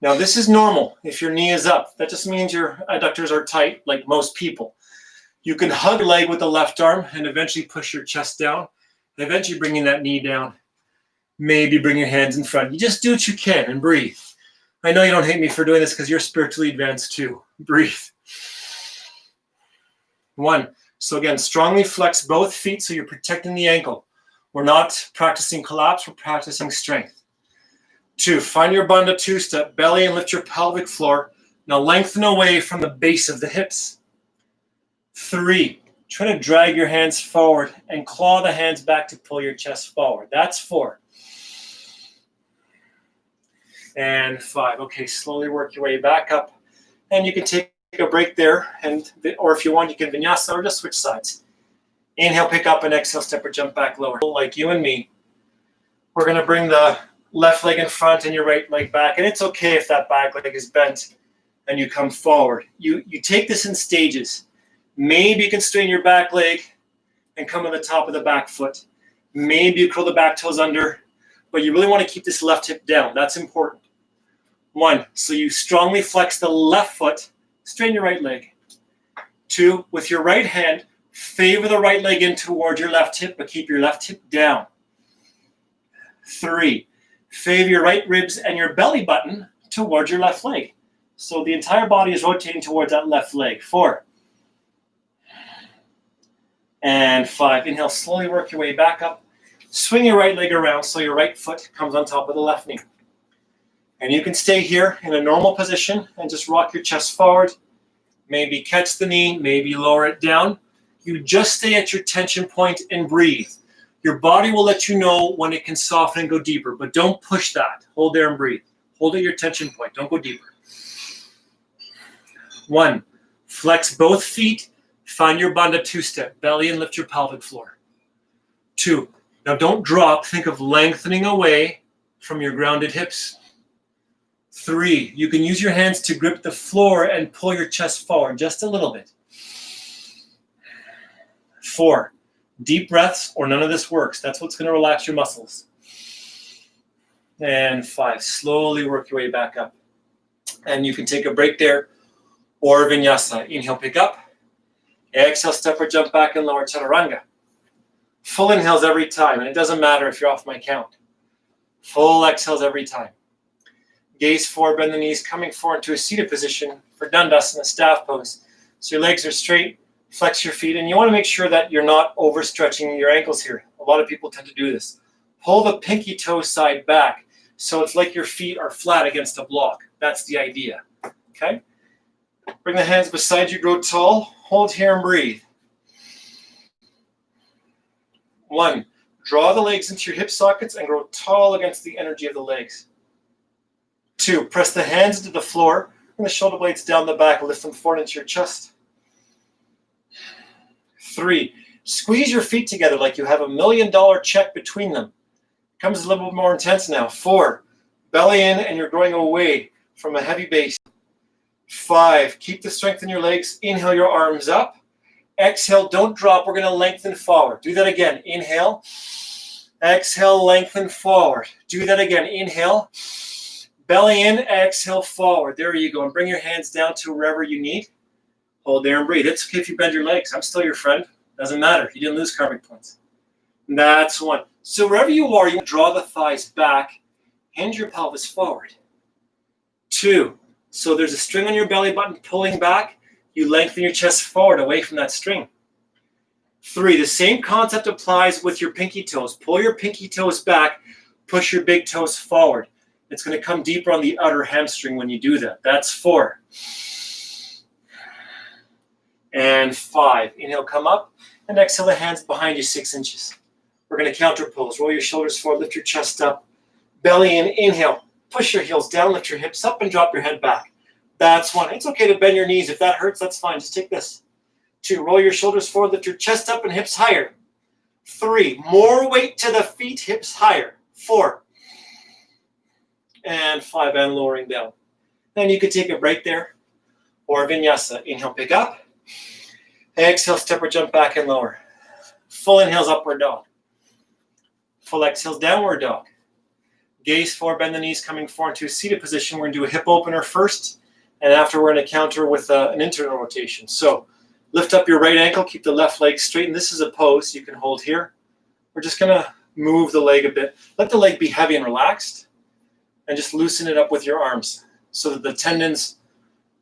Now, this is normal if your knee is up. That just means your adductors are tight, like most people. You can hug your leg with the left arm and eventually push your chest down, and eventually bringing that knee down. Maybe bring your hands in front. You just do what you can and breathe. I know you don't hate me for doing this because you're spiritually advanced too. Breathe. 1, so again, strongly flex both feet so you're protecting the ankle. We're not practicing collapse, we're practicing strength. 2, find your bandha two-step, belly and lift your pelvic floor. Now lengthen away from the base of the hips. 3, try to drag your hands forward and claw the hands back to pull your chest forward. That's 4. And 5. Okay, slowly work your way back up. And you can take a break there, or if you want, you can vinyasa or just switch sides. Inhale, pick up, and exhale, step or jump back lower. Like you and me, we're going to bring the left leg in front and your right leg back. And it's okay if that back leg is bent and you come forward. You take this in stages. Maybe you can straighten your back leg and come to the top of the back foot. Maybe you curl the back toes under, but you really want to keep this left hip down. That's important. 1, so you strongly flex the left foot, straighten your right leg. 2, with your right hand, favor the right leg in toward your left hip, but keep your left hip down. 3, favor your right ribs and your belly button towards your left leg. So the entire body is rotating towards that left leg. 4. And 5. Inhale, slowly work your way back up. Swing your right leg around so your right foot comes on top of the left knee. And you can stay here in a normal position and just rock your chest forward. Maybe catch the knee, maybe lower it down. You just stay at your tension point and breathe. Your body will let you know when it can soften and go deeper, but don't push that. Hold there and breathe. Hold at your tension point. Don't go deeper. 1, flex both feet. Find your bandha two-step, belly and lift your pelvic floor. 2, now don't drop. Think of lengthening away from your grounded hips. 3, you can use your hands to grip the floor and pull your chest forward just a little bit. 4, deep breaths or none of this works. That's what's going to relax your muscles. And 5, slowly work your way back up. And you can take a break there or vinyasa. Inhale, pick up. Exhale, step or jump back and lower chaturanga. Full inhales every time, and it doesn't matter if you're off my count. Full exhales every time. Gaze forward, bend the knees, coming forward to a seated position for Dandasana, staff pose. So your legs are straight, flex your feet, and you want to make sure that you're not overstretching your ankles here. A lot of people tend to do this. Pull the pinky toe side back so it's like your feet are flat against a block. That's the idea. Okay? Bring the hands beside you, grow tall. Hold here and breathe. 1, Draw the legs into your hip sockets and grow tall against the energy of the legs. 2, press the hands into the floor and the shoulder blades down the back. Lift them forward into your chest. 3, squeeze your feet together like you have $1 million check between them. Becomes a little bit more intense now. 4, belly in and you're growing away from a heavy base. 5, keep the strength in your legs. Inhale your arms up. Exhale, don't drop. We're going to lengthen forward. Do that again. Inhale. Exhale, lengthen forward. Do that again. Inhale. Belly in, exhale forward. There you go. And bring your hands down to wherever you need. Hold there and breathe. It's okay if you bend your legs. I'm still your friend. Doesn't matter. You didn't lose karmic points. And that's 1. So wherever you are, you draw the thighs back. Hinge your pelvis forward. 2. So there's a string on your belly button pulling back. You lengthen your chest forward away from that string. 3, the same concept applies with your pinky toes. Pull your pinky toes back. Push your big toes forward. It's going to come deeper on the outer hamstring when you do that. That's 4. And 5. Inhale, come up. And exhale, the hands behind you 6 inches. We're going to counter pose. Roll your shoulders forward. Lift your chest up. Belly in. Inhale. Push your heels down. Lift your hips up and drop your head back. That's 1. It's okay to bend your knees. If that hurts, that's fine. Just take this. 2, roll your shoulders forward. Lift your chest up and hips higher. 3, more weight to the feet, hips higher. 4. And 5, and lowering down. Then you could take a break there. Or vinyasa. Inhale, pick up. Exhale, step or jump back and lower. Full inhales, upward dog. Full exhales, downward dog. Gaze forward, bend the knees, coming forward into a seated position. We're going to do a hip opener first. And after, we're going to counter with an internal rotation. So lift up your right ankle, keep the left leg straight. And this is a pose you can hold here. We're just going to move the leg a bit. Let the leg be heavy and relaxed. And just loosen it up with your arms so that the tendons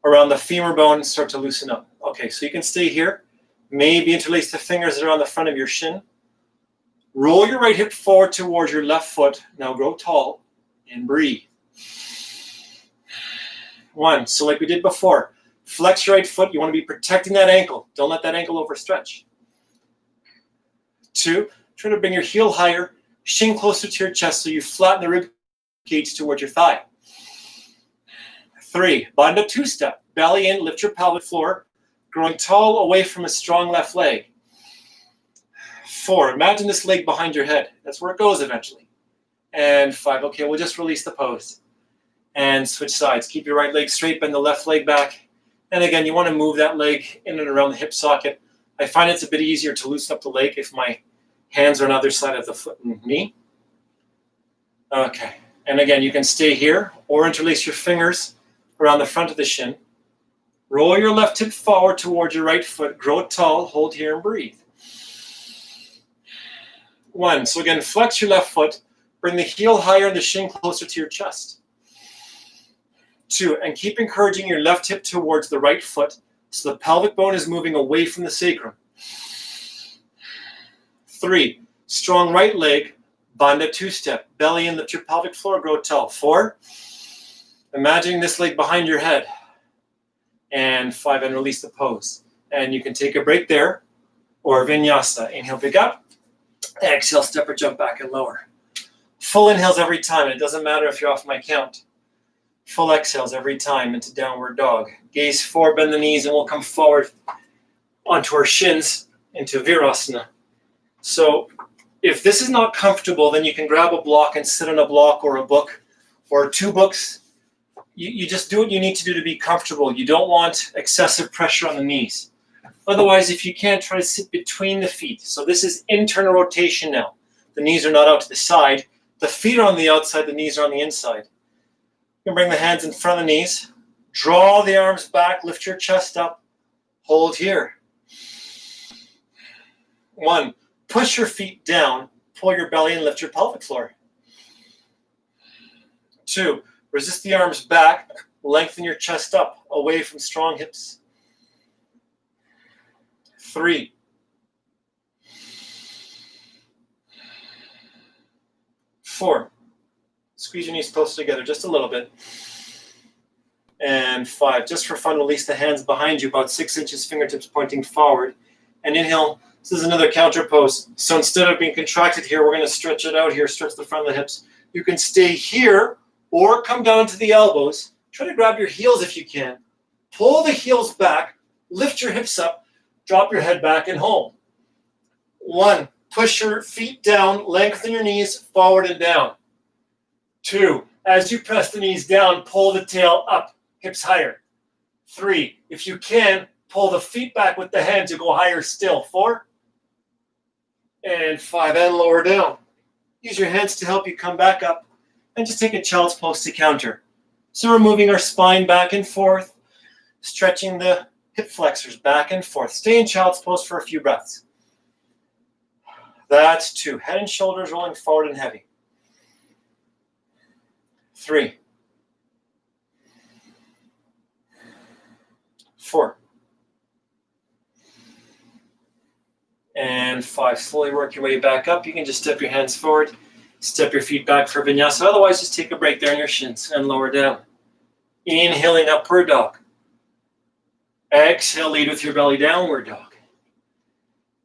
around the femur bone start to loosen up. Okay, so you can stay here. Maybe interlace the fingers around the front of your shin. Roll your right hip forward towards your left foot. Now grow tall and breathe. 1, so like we did before, flex your right foot. You want to be protecting that ankle. Don't let that ankle overstretch. 2, try to bring your heel higher, shin closer to your chest so you flatten the rib cage towards your thigh. 3, bind up 2-step. Belly in, lift your pelvic floor, growing tall away from a strong left leg. 4, imagine this leg behind your head. That's where it goes eventually. And 5, okay, we'll just release the pose. And switch sides. Keep your right leg straight, bend the left leg back. And again, you want to move that leg in and around the hip socket. I find it's a bit easier to loosen up the leg if my hands are on the other side of the foot and knee. Okay, and again, you can stay here or interlace your fingers around the front of the shin. Roll your left hip forward towards your right foot. Grow tall, hold here and breathe. 1, so again, flex your left foot. Bring the heel higher and the shin closer to your chest. 2, and keep encouraging your left hip towards the right foot so the pelvic bone is moving away from the sacrum. 3, strong right leg, bind a 2-step. Belly in, lift your pelvic floor, grow tall. 4, imagining this leg behind your head. And 5, and release the pose. And you can take a break there, or vinyasa. Inhale, pick up. Exhale, step or jump back and lower. Full inhales every time. It doesn't matter if you're off my count. Full exhales every time into downward dog. Gaze forward, bend the knees, and we'll come forward onto our shins into Virasana. So if this is not comfortable, then you can grab a block and sit on a block or a book or 2 books. You just do what you need to do to be comfortable. You don't want excessive pressure on the knees. Otherwise, if you can't, try to sit between the feet. So this is internal rotation now. The knees are not out to the side. The feet are on the outside, the knees are on the inside. You can bring the hands in front of the knees. Draw the arms back, lift your chest up. Hold here. 1, push your feet down, pull your belly and lift your pelvic floor. 2, resist the arms back, lengthen your chest up, away from strong hips. 3, 4, squeeze your knees close together just a little bit. And 5, just for fun, release the hands behind you, about 6 inches, fingertips pointing forward. And inhale, This is another counter pose. So instead of being contracted here, we're going to stretch it out here, stretch the front of the hips. You can stay here or come down to the elbows. Try to grab your heels if you can. Pull the heels back, lift your hips up, drop your head back and hold. 1, push your feet down, lengthen your knees forward and down. 2, as you press the knees down, pull the tail up, hips higher. 3, if you can, pull the feet back with the hands to go higher still. 4, and 5, and lower down. Use your hands to help you come back up, and just take a child's pose to counter. So we're moving our spine back and forth, stretching the hip flexors back and forth. Stay in child's pose for a few breaths. That's 2. Head and shoulders rolling forward and heavy. 3, 4, and 5. Slowly work your way back up. You can just step your hands forward, step your feet back for vinyasa. Otherwise, just take a break there in your shins and lower down. Inhaling, upward dog. Exhale, lead with your belly, downward dog.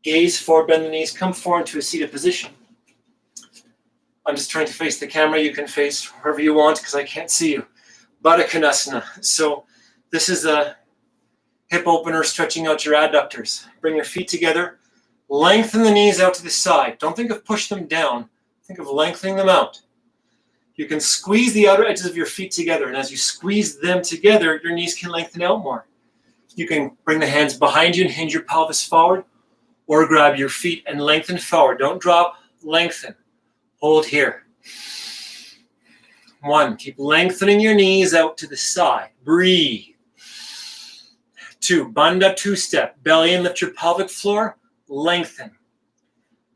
Gaze forward, bend the knees, come forward to a seated position. I'm just trying to face the camera. You can face wherever you want because I can't see you. Baddha Konasana. So this is a hip opener, stretching out your adductors. Bring your feet together. Lengthen the knees out to the side. Don't think of push them down. Think of lengthening them out. You can squeeze the outer edges of your feet together. And as you squeeze them together, your knees can lengthen out more. You can bring the hands behind you and hinge your pelvis forward, or grab your feet and lengthen forward. Don't drop, lengthen. Hold here. 1, keep lengthening your knees out to the side. Breathe. 2, Bandha 2-step. Belly in, lift your pelvic floor. Lengthen.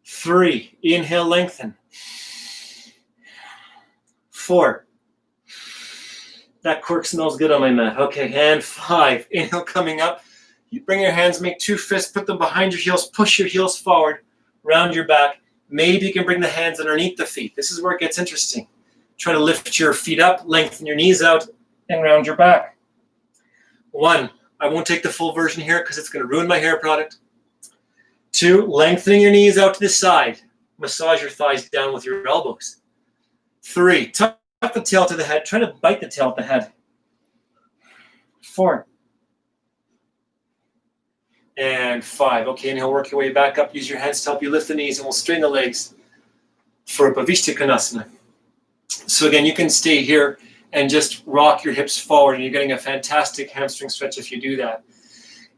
3, inhale, lengthen. 4, that quirk smells good on my mat. Okay, and 5, inhale, coming up. You bring your hands, make 2 fists, put them behind your heels, push your heels forward, round your back. Maybe you can bring the hands underneath the feet. This is where it gets interesting. Try to lift your feet up, lengthen your knees out, and round your back. 1, I won't take the full version here because it's going to ruin my hair product. 2, lengthening your knees out to the side. Massage your thighs down with your elbows. 3, tuck the tail to the head. Try to bite the tail at the head. 4, and 5. Okay, inhale, work your way back up. Use your hands to help you lift the knees, and we'll straighten the legs for Upavishta Konasana. So again, you can stay here and just rock your hips forward, and you're getting a fantastic hamstring stretch if you do that.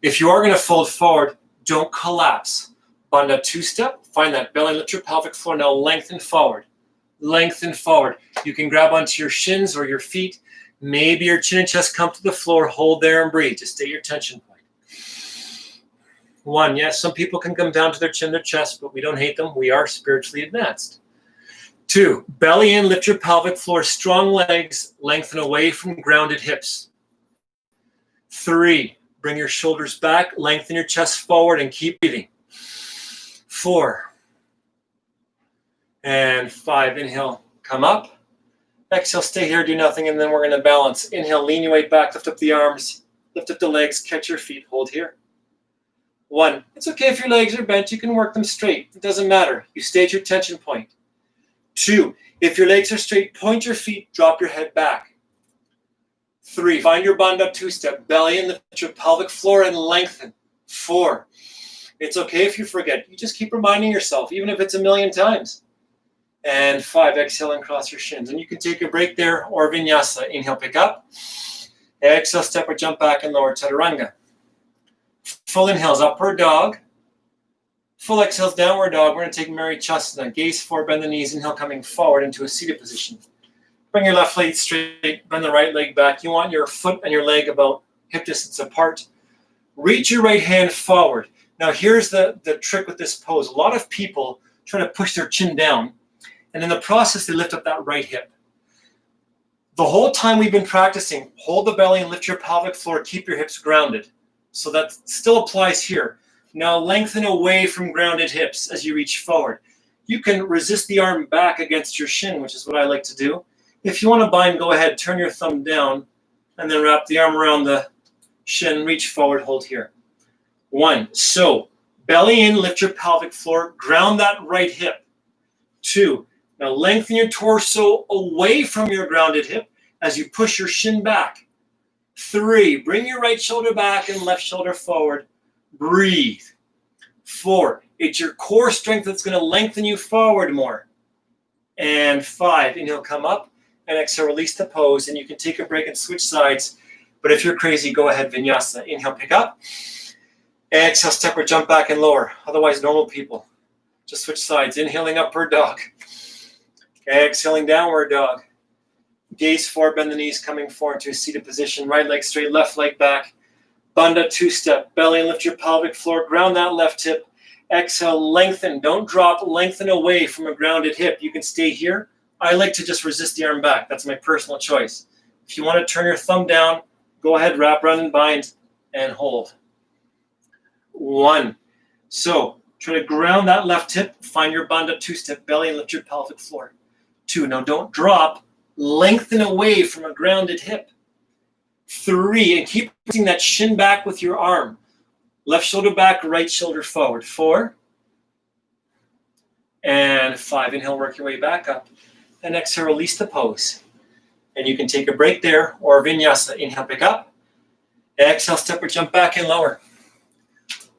If you are going to fold forward, don't collapse. Bandha 2-step. Find that belly, lift your pelvic floor. Now lengthen forward. Lengthen forward. You can grab onto your shins or your feet. Maybe your chin and chest come to the floor. Hold there and breathe. Just stay your tension point. 1, yes, some people can come down to their chin, their chest, but we don't hate them. We are spiritually advanced. 2, belly in, lift your pelvic floor. Strong legs, lengthen away from grounded hips. 3, bring your shoulders back, lengthen your chest forward, and keep breathing. 4, and 5. Inhale, come up. Exhale, stay here, do nothing, and then we're going to balance. Inhale, lean your weight back, lift up the arms, lift up the legs, catch your feet, hold here. 1, it's okay if your legs are bent, you can work them straight. It doesn't matter. You stay at your tension point. 2, if your legs are straight, point your feet, drop your head back. 3, find your Bandha 2-step, belly in, lift your pelvic floor and lengthen. 4, it's okay if you forget. You just keep reminding yourself, even if it's 1,000,000 times. And 5, exhale and cross your shins. And you can take a break there or vinyasa. Inhale, pick up. Exhale, step or jump back and lower chaturanga. Full inhales, upward dog. Full exhales, downward dog. We're going to take Marichasana. Gaze forward, bend the knees. Inhale, coming forward into a seated position. Bring your left leg straight, bend the right leg back. You want your foot and your leg about hip distance apart. Reach your right hand forward. Now here's the trick with this pose. A lot of people try to push their chin down, and in the process, they lift up that right hip. The whole time we've been practicing, hold the belly and lift your pelvic floor. Keep your hips grounded. So that still applies here. Now lengthen away from grounded hips as you reach forward. You can resist the arm back against your shin, which is what I like to do. If you want to bind, go ahead, turn your thumb down, and then wrap the arm around the shin, reach forward, hold here. 1, so Belly in, lift your pelvic floor, ground that right hip. 2, now lengthen your torso away from your grounded hip as you push your shin back. 3, bring your right shoulder back and left shoulder forward. Breathe. 4, it's your core strength that's going to lengthen you forward more. And 5, inhale, come up, and exhale, release the pose, and you can take a break and switch sides. But if you're crazy, go ahead, vinyasa. Inhale, pick up. Exhale, step or jump back and lower. Otherwise, normal people. Just switch sides. Inhaling, upward dog. Exhaling, downward dog. Gaze forward, bend the knees, coming forward to a seated position. Right leg straight, left leg back. Bandha 2-step. Belly and lift your pelvic floor. Ground that left hip. Exhale, lengthen. Don't drop. Lengthen away from a grounded hip. You can stay here. I like to just resist the arm back. That's my personal choice. If you want to turn your thumb down, go ahead, wrap around and bind, and hold. 1. So try to ground that left hip. Find your Bandha 2-step. Belly and lift your pelvic floor. 2. Now don't drop. Lengthen away from a grounded hip. 3. And keep pushing that shin back with your arm. Left shoulder back, right shoulder forward. 4. And 5. Inhale, work your way back up. And exhale, release the pose. And you can take a break there or vinyasa. Inhale, pick up. Exhale, step or jump back and lower.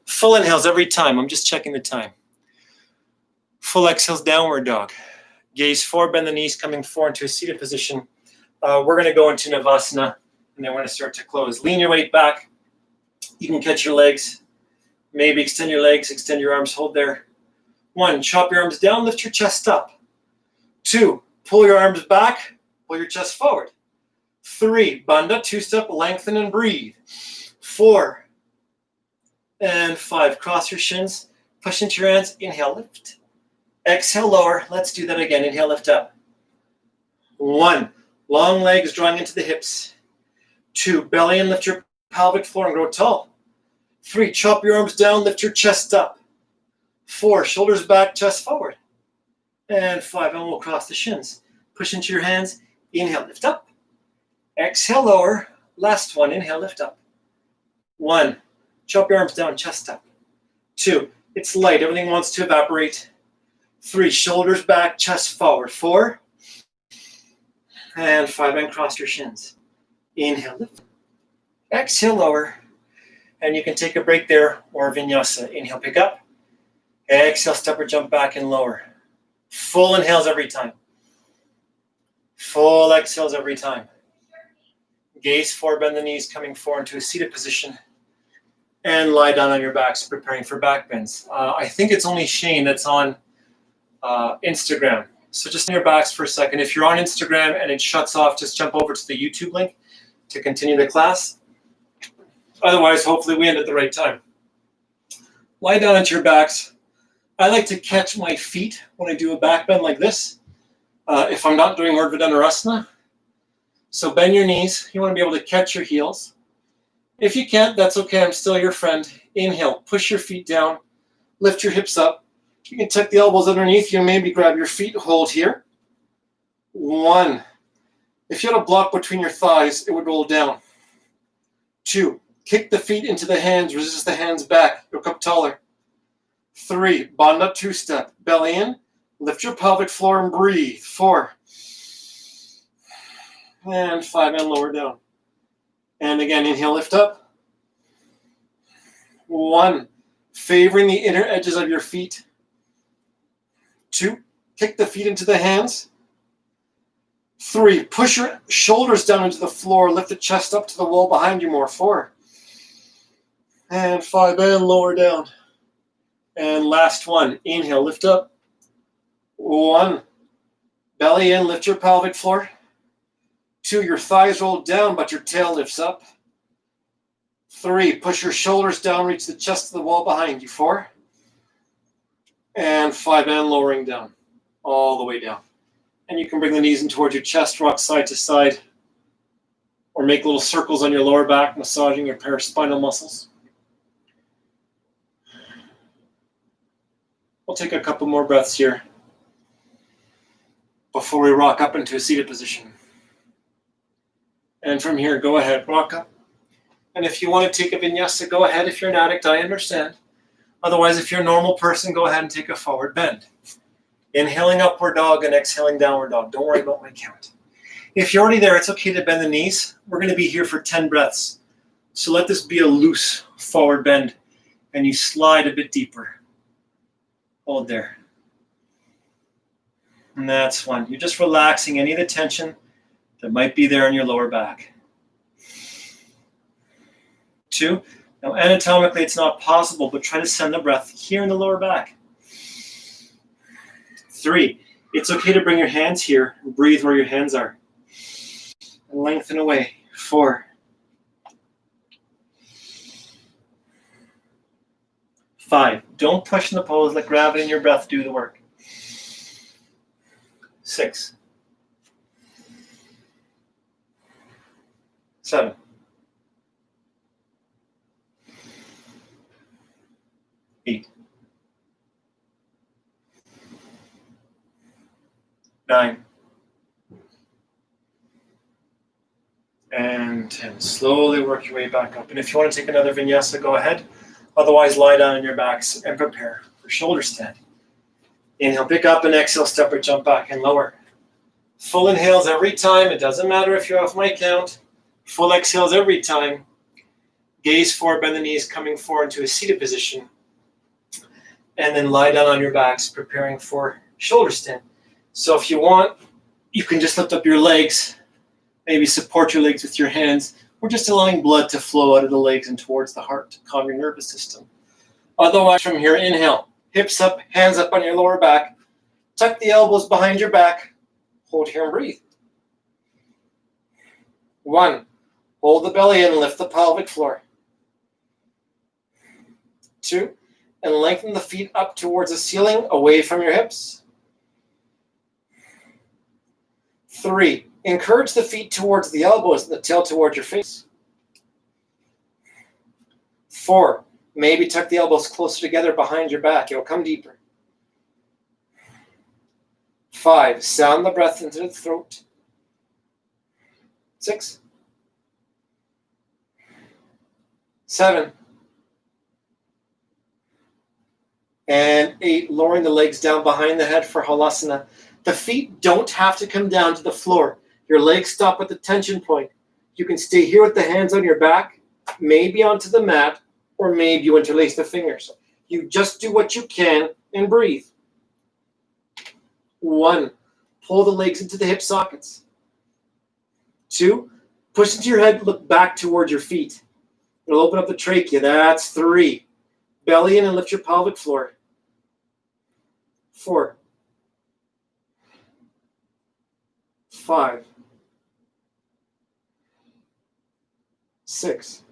Full inhales every time. I'm just checking the time. Full exhales, downward dog. Gaze forward, bend the knees, coming forward into a seated position. We're going to go into Navasana, and then we're going to start to close. Lean your weight back. You can catch your legs. Maybe extend your legs, extend your arms, hold there. 1, chop your arms down, lift your chest up. 2, pull your arms back, pull your chest forward. 3, Bandha 2-step, lengthen and breathe. 4 and 5, cross your shins, push into your hands, inhale, lift. Exhale, lower. Let's do that again. Inhale, lift up. 1, long legs drawing into the hips. 2, belly and lift your pelvic floor and grow tall. 3, chop your arms down, lift your chest up. 4, shoulders back, chest forward. And 5, and we'll cross the shins. Push into your hands. Inhale, lift up. Exhale, lower. Last one. Inhale, lift up. 1, chop your arms down, chest up. 2, it's light. Everything wants to evaporate. 3, shoulders back, chest forward. 4 and 5, and cross your shins. Inhale, lift. Exhale, lower. And you can take a break there or vinyasa. Inhale, pick up. Exhale, step or jump back and lower. Full inhales every time. Full exhales every time. Gaze forward, bend the knees, coming forward into a seated position. And lie down on your backs, preparing for back bends. I think it's only Shane that's on Instagram. So just on your backs for a second. If you're on Instagram and it shuts off, just jump over to the YouTube link to continue the class. Otherwise, hopefully we end at the right time. Lie down onto your backs. I like to catch my feet when I do a back bend like this. If I'm not doing Urdhva Dhanurasana. So bend your knees. You want to be able to catch your heels. If you can't, that's okay. I'm still your friend. Inhale, push your feet down. Lift your hips up. You can tuck the elbows underneath you and maybe grab your feet. Hold here. 1. If you had a block between your thighs, it would roll down. 2, kick the feet into the hands. Resist the hands back. Look up taller. 3, Bandha 2-step. Belly in. Lift your pelvic floor and breathe. 4 and 5, and lower down. And again, inhale, lift up. 1, favoring the inner edges of your feet. 2, kick the feet into the hands. 3, push your shoulders down into the floor. Lift the chest up to the wall behind you more. 4 and 5, and lower down. And last one, inhale, lift up. 1, belly in, lift your pelvic floor. 2, your thighs roll down, but your tail lifts up. 3, push your shoulders down, reach the chest to the wall behind you. 4 and 5, and lowering down, all the way down. And you can bring the knees in towards your chest, rock side to side, or make little circles on your lower back, massaging your paraspinal muscles. We'll take a couple more breaths here before we rock up into a seated position. And from here, go ahead, rock up. And if you want to take a vinyasa, go ahead. If you're an addict, I understand. Otherwise, if you're a normal person, go ahead and take a forward bend. Inhaling upward dog and exhaling downward dog. Don't worry about my count. If you're already there, it's okay to bend the knees. We're going to be here for 10 breaths. So let this be a loose forward bend, and you slide a bit deeper. Hold there. And that's one. You're just relaxing any of the tension that might be there in your lower back. 2. Now, anatomically, it's not possible, but try to send the breath here in the lower back. 3. It's okay to bring your hands here and breathe where your hands are. And lengthen away. 4. 5. Don't push in the pose. Let gravity and your breath do the work. 6. 7. 8. 9. And 10. Slowly work your way back up. And if you want to take another vinyasa, go ahead. Otherwise, lie down on your backs and prepare for shoulder stand. Inhale, pick up, and exhale, step or jump back and lower. Full inhales every time. It doesn't matter if you're off my count. Full exhales every time. Gaze forward, bend the knees, coming forward into a seated position. And then lie down on your backs, preparing for shoulder stand. So if you want, you can just lift up your legs, maybe support your legs with your hands, or just allowing blood to flow out of the legs and towards the heart to calm your nervous system. Otherwise, from here, inhale, hips up, hands up on your lower back, tuck the elbows behind your back, hold here and breathe. 1, hold the belly in and lift the pelvic floor. 2, and lengthen the feet up towards the ceiling, away from your hips. 3, encourage the feet towards the elbows and the tail towards your face. 4, maybe tuck the elbows closer together behind your back. It'll come deeper. 5, sound the breath into the throat. 6, 7, and 8, lowering the legs down behind the head for Halasana. The feet don't have to come down to the floor. Your legs stop at the tension point. You can stay here with the hands on your back, maybe onto the mat, or maybe you interlace the fingers. You just do what you can and breathe. 1, pull the legs into the hip sockets. 2, push into your head, look back towards your feet. It'll open up the trachea. That's 3. Belly in and lift your pelvic floor. 4, 5, 6,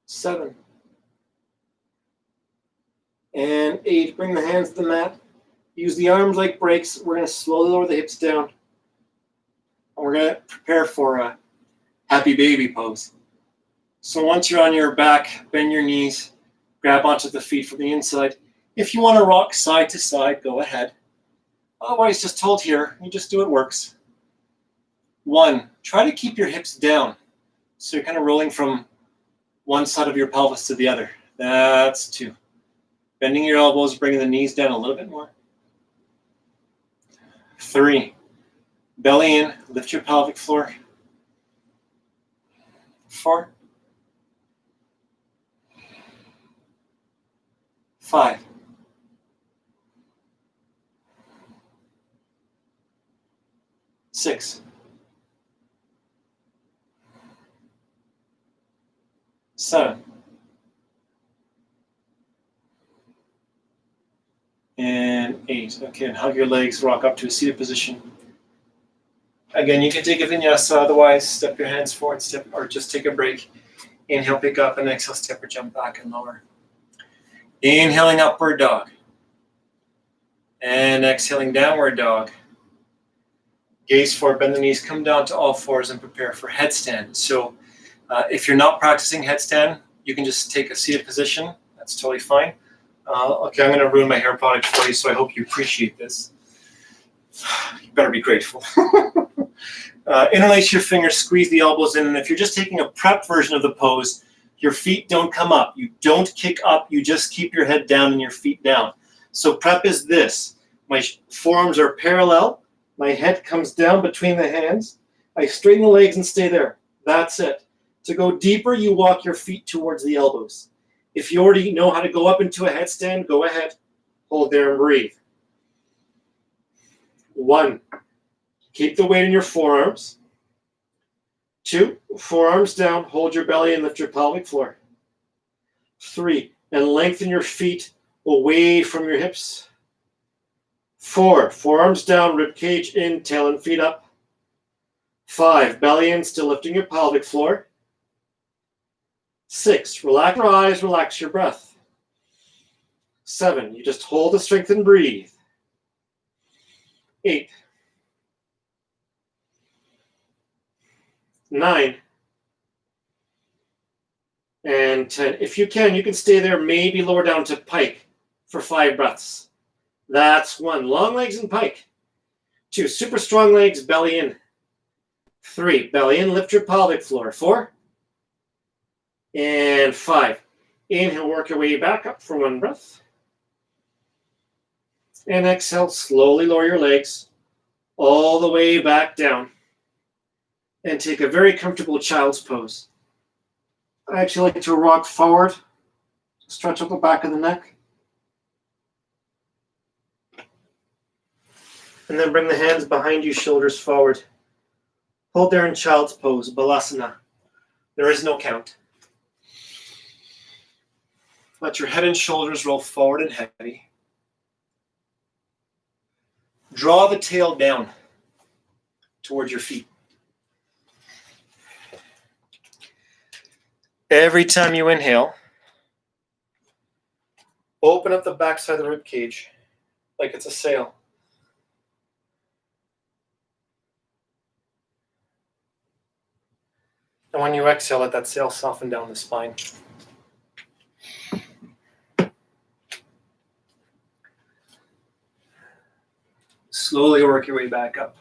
7, and 8. Bring the hands to the mat. Use the arms like brakes. We're going to slowly lower the hips down. And we're going to prepare for a happy baby pose. So once you're on your back, bend your knees, grab onto the feet from the inside. If you want to rock side to side, go ahead. Otherwise, just hold here. You just do what works. 1, try to keep your hips down. So you're kind of rolling from one side of your pelvis to the other. That's 2. Bending your elbows, bringing the knees down a little bit more. 3, belly in, lift your pelvic floor. 4, 5, 6, 7, and 8. Okay, and hug your legs, rock up to a seated position. Again, you can take a vinyasa, otherwise step your hands forward, step, or just take a break. Inhale, pick up, and exhale, step or jump back and lower. Inhaling upward dog. And exhaling downward dog. Gaze forward, bend the knees, come down to all fours and prepare for headstand. So if you're not practicing headstand, you can just take a seated position. That's totally fine. Okay, I'm going to ruin my hair product for you, so I hope you appreciate this. You better be grateful. Interlace your fingers, squeeze the elbows in, and if you're just taking a prep version of the pose, Your feet don't come up. You don't kick up. You just keep your head down and your feet down. So prep is this. My forearms are parallel. My head comes down between the hands. I straighten the legs and stay there. That's it. To go deeper, you walk your feet towards the elbows. If you already know how to go up into a headstand, go ahead. Hold there and breathe. 1, keep the weight in your forearms. 2, forearms down, hold your belly and lift your pelvic floor. 3, and lengthen your feet away from your hips. 4, forearms down, rib cage in, tail and feet up. 5, belly in, still lifting your pelvic floor. 6, relax your eyes, relax your breath. 7, you just hold the strength and breathe. 8, 9, and 10. If you can stay there, maybe lower down to pike for 5 breaths. That's 1, long legs and pike. 2, super strong legs, belly in. 3, belly in, lift your pelvic floor. 4, and 5. Inhale, work your way back up for 1 breath. And exhale, slowly lower your legs all the way back down. And take a very comfortable child's pose. I actually like to rock forward, stretch out the back of the neck. And then bring the hands behind you, shoulders forward. Hold there in child's pose, Balasana. There is no count. Let your head and shoulders roll forward and heavy. Draw the tail down towards your feet. Every time you inhale, open up the backside of the rib cage like it's a sail. And when you exhale, let that sail soften down the spine. Slowly work your way back up.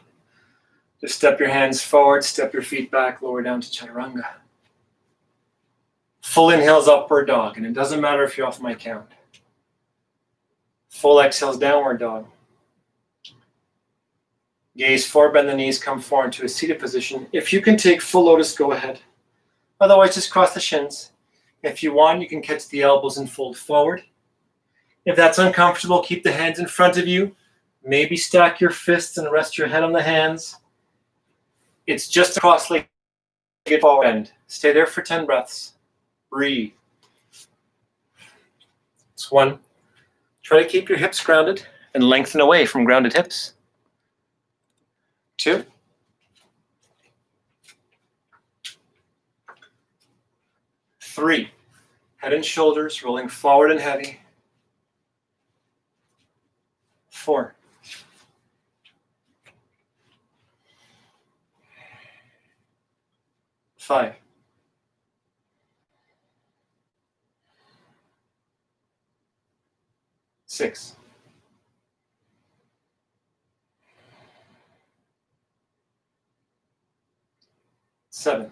Just step your hands forward, step your feet back, lower down to Chaturanga. Full inhales, upward dog, and it doesn't matter if you're off my count. Full exhales, downward dog. Gaze forward, bend the knees, come forward into a seated position. If you can take full lotus, go ahead. Otherwise, just cross the shins. If you want, you can catch the elbows and fold forward. If that's uncomfortable, keep the hands in front of you. Maybe stack your fists and rest your head on the hands. It's just a cross-legged forward bend. Stay there for 10 breaths. Breathe. It's 1. Try to keep your hips grounded and lengthen away from grounded hips. 2. 3. Head and shoulders rolling forward and heavy. 4. 5. 6. 7.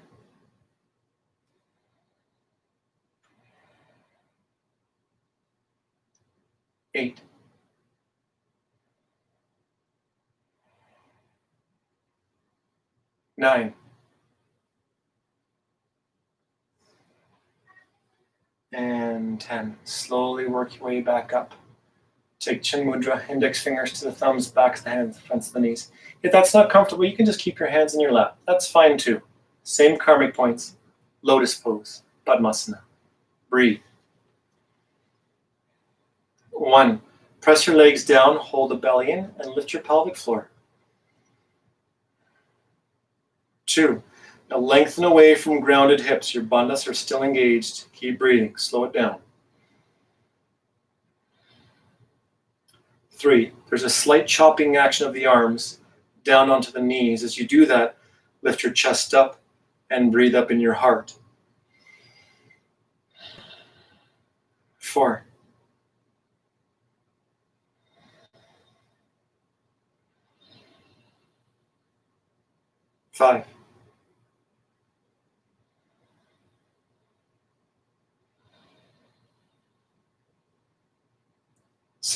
8. 9. And 10. Slowly work your way back up. Take Chin Mudra, index fingers to the thumbs, backs of the hands, fronts of the knees. If that's not comfortable, you can just keep your hands in your lap. That's fine too. Same karmic points. Lotus pose, Padmasana. Breathe. 1. Press your legs down, hold the belly in, and lift your pelvic floor. 2. Now lengthen away from grounded hips. Your bandhas are still engaged. Keep breathing. Slow it down. 3. There's a slight chopping action of the arms down onto the knees. As you do that, lift your chest up and breathe up in your heart. 4. 5.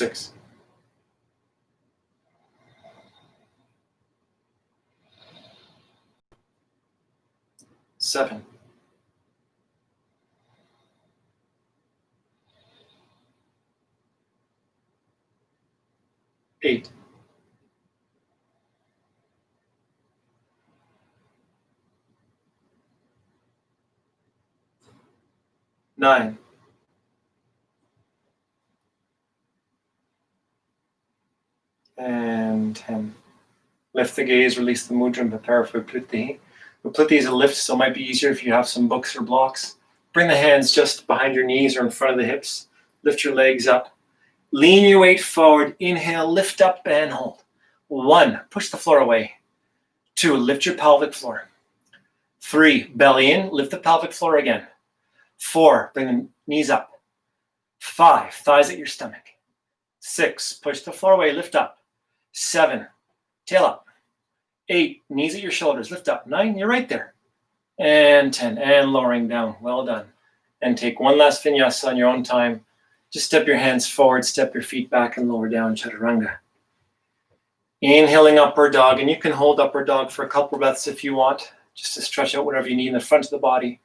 6, 7, 8, 9, and 10. Lift the gaze, release the mudra, and prepare for Viplitti. Viplitti is a lift, so it might be easier if you have some books or blocks. Bring the hands just behind your knees or in front of the hips. Lift your legs up. Lean your weight forward. Inhale, lift up and hold. 1, push the floor away. 2, lift your pelvic floor. 3, belly in, lift the pelvic floor again. 4, bring the knees up. 5, thighs at your stomach. 6, push the floor away, lift up. 7, tail up. 8, knees at your shoulders, lift up. 9, you're right there. And 10, and lowering down. Well done. And take one last vinyasa on your own time. Just step your hands forward, step your feet back, and lower down, chaturanga. Inhaling upward dog, and you can hold upward dog for a couple breaths if you want, just to stretch out whatever you need in the front of the body.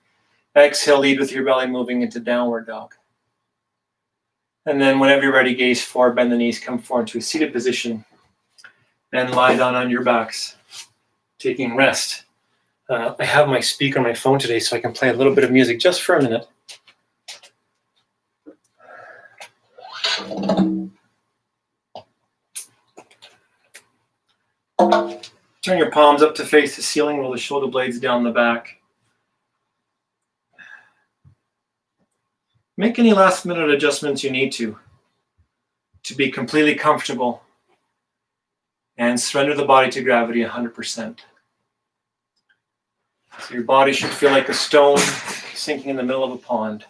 Exhale, lead with your belly moving into downward dog. And then whenever you're ready, gaze forward, bend the knees, come forward to a seated position, and lie down on your backs, taking rest. I have my speaker on my phone today, so I can play a little bit of music just for a minute. Turn your palms up to face the ceiling, roll the shoulder blades down the back. Make any last minute adjustments you need to be completely comfortable, and surrender the body to gravity 100%. So your body should feel like a stone sinking in the middle of a pond.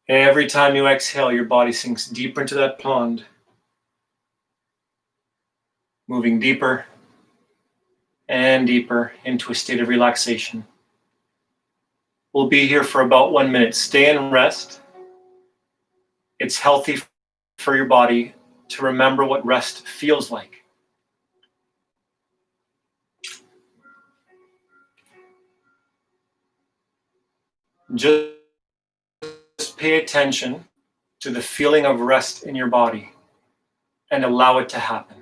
Every time you exhale, your body sinks deeper into that pond, moving deeper and deeper into a state of relaxation. We'll be here for about 1 minute. Stay and rest. It's healthy for your body to remember what rest feels like. Just pay attention to the feeling of rest in your body and allow it to happen.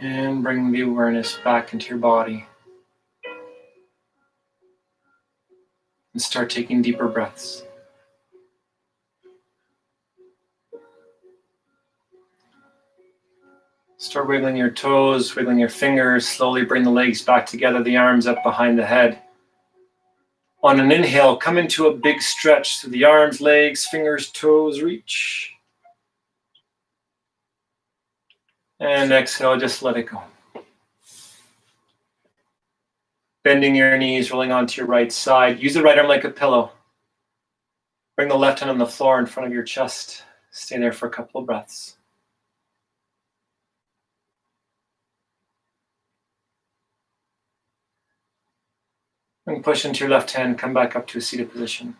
And bring the awareness back into your body. And start taking deeper breaths. Start wiggling your toes, wiggling your fingers. Slowly bring the legs back together, the arms up behind the head. On an inhale, come into a big stretch through the arms, legs, fingers, toes, reach. And exhale, just let it go. Bending your knees, rolling onto your right side. Use the right arm like a pillow. Bring the left hand on the floor in front of your chest. Stay there for a couple of breaths. And push into your left hand, come back up to a seated position.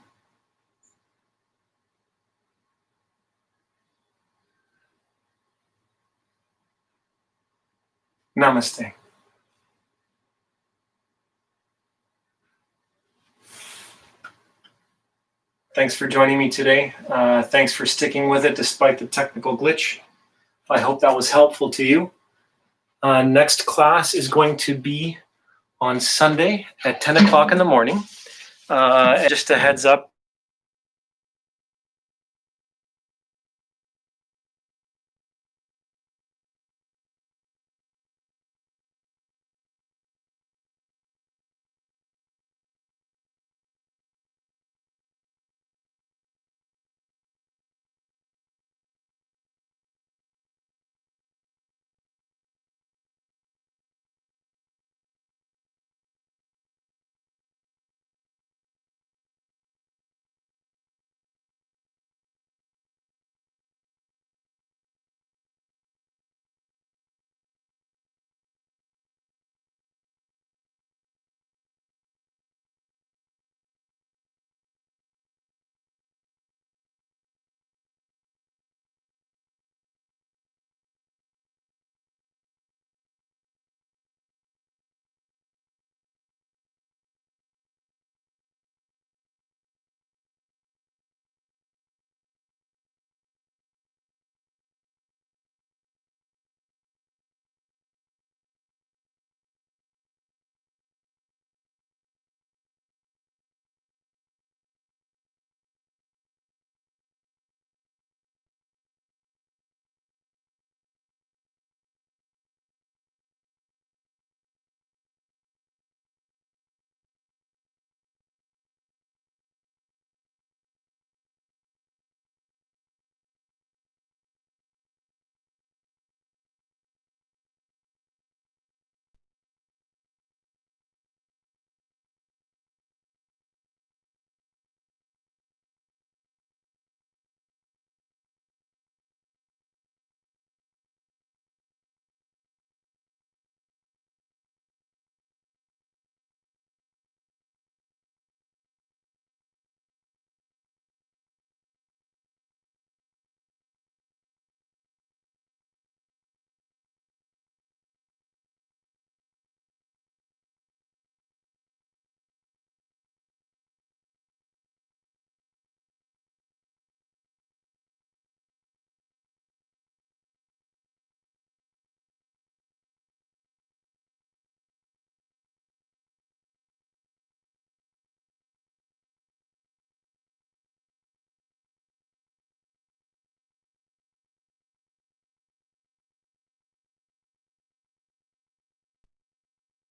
Namaste. Thanks for joining me today. Thanks for sticking with it despite the technical glitch. I hope that was helpful to you. Next class is going to be on Sunday at 10 o'clock in the morning. Just a heads up,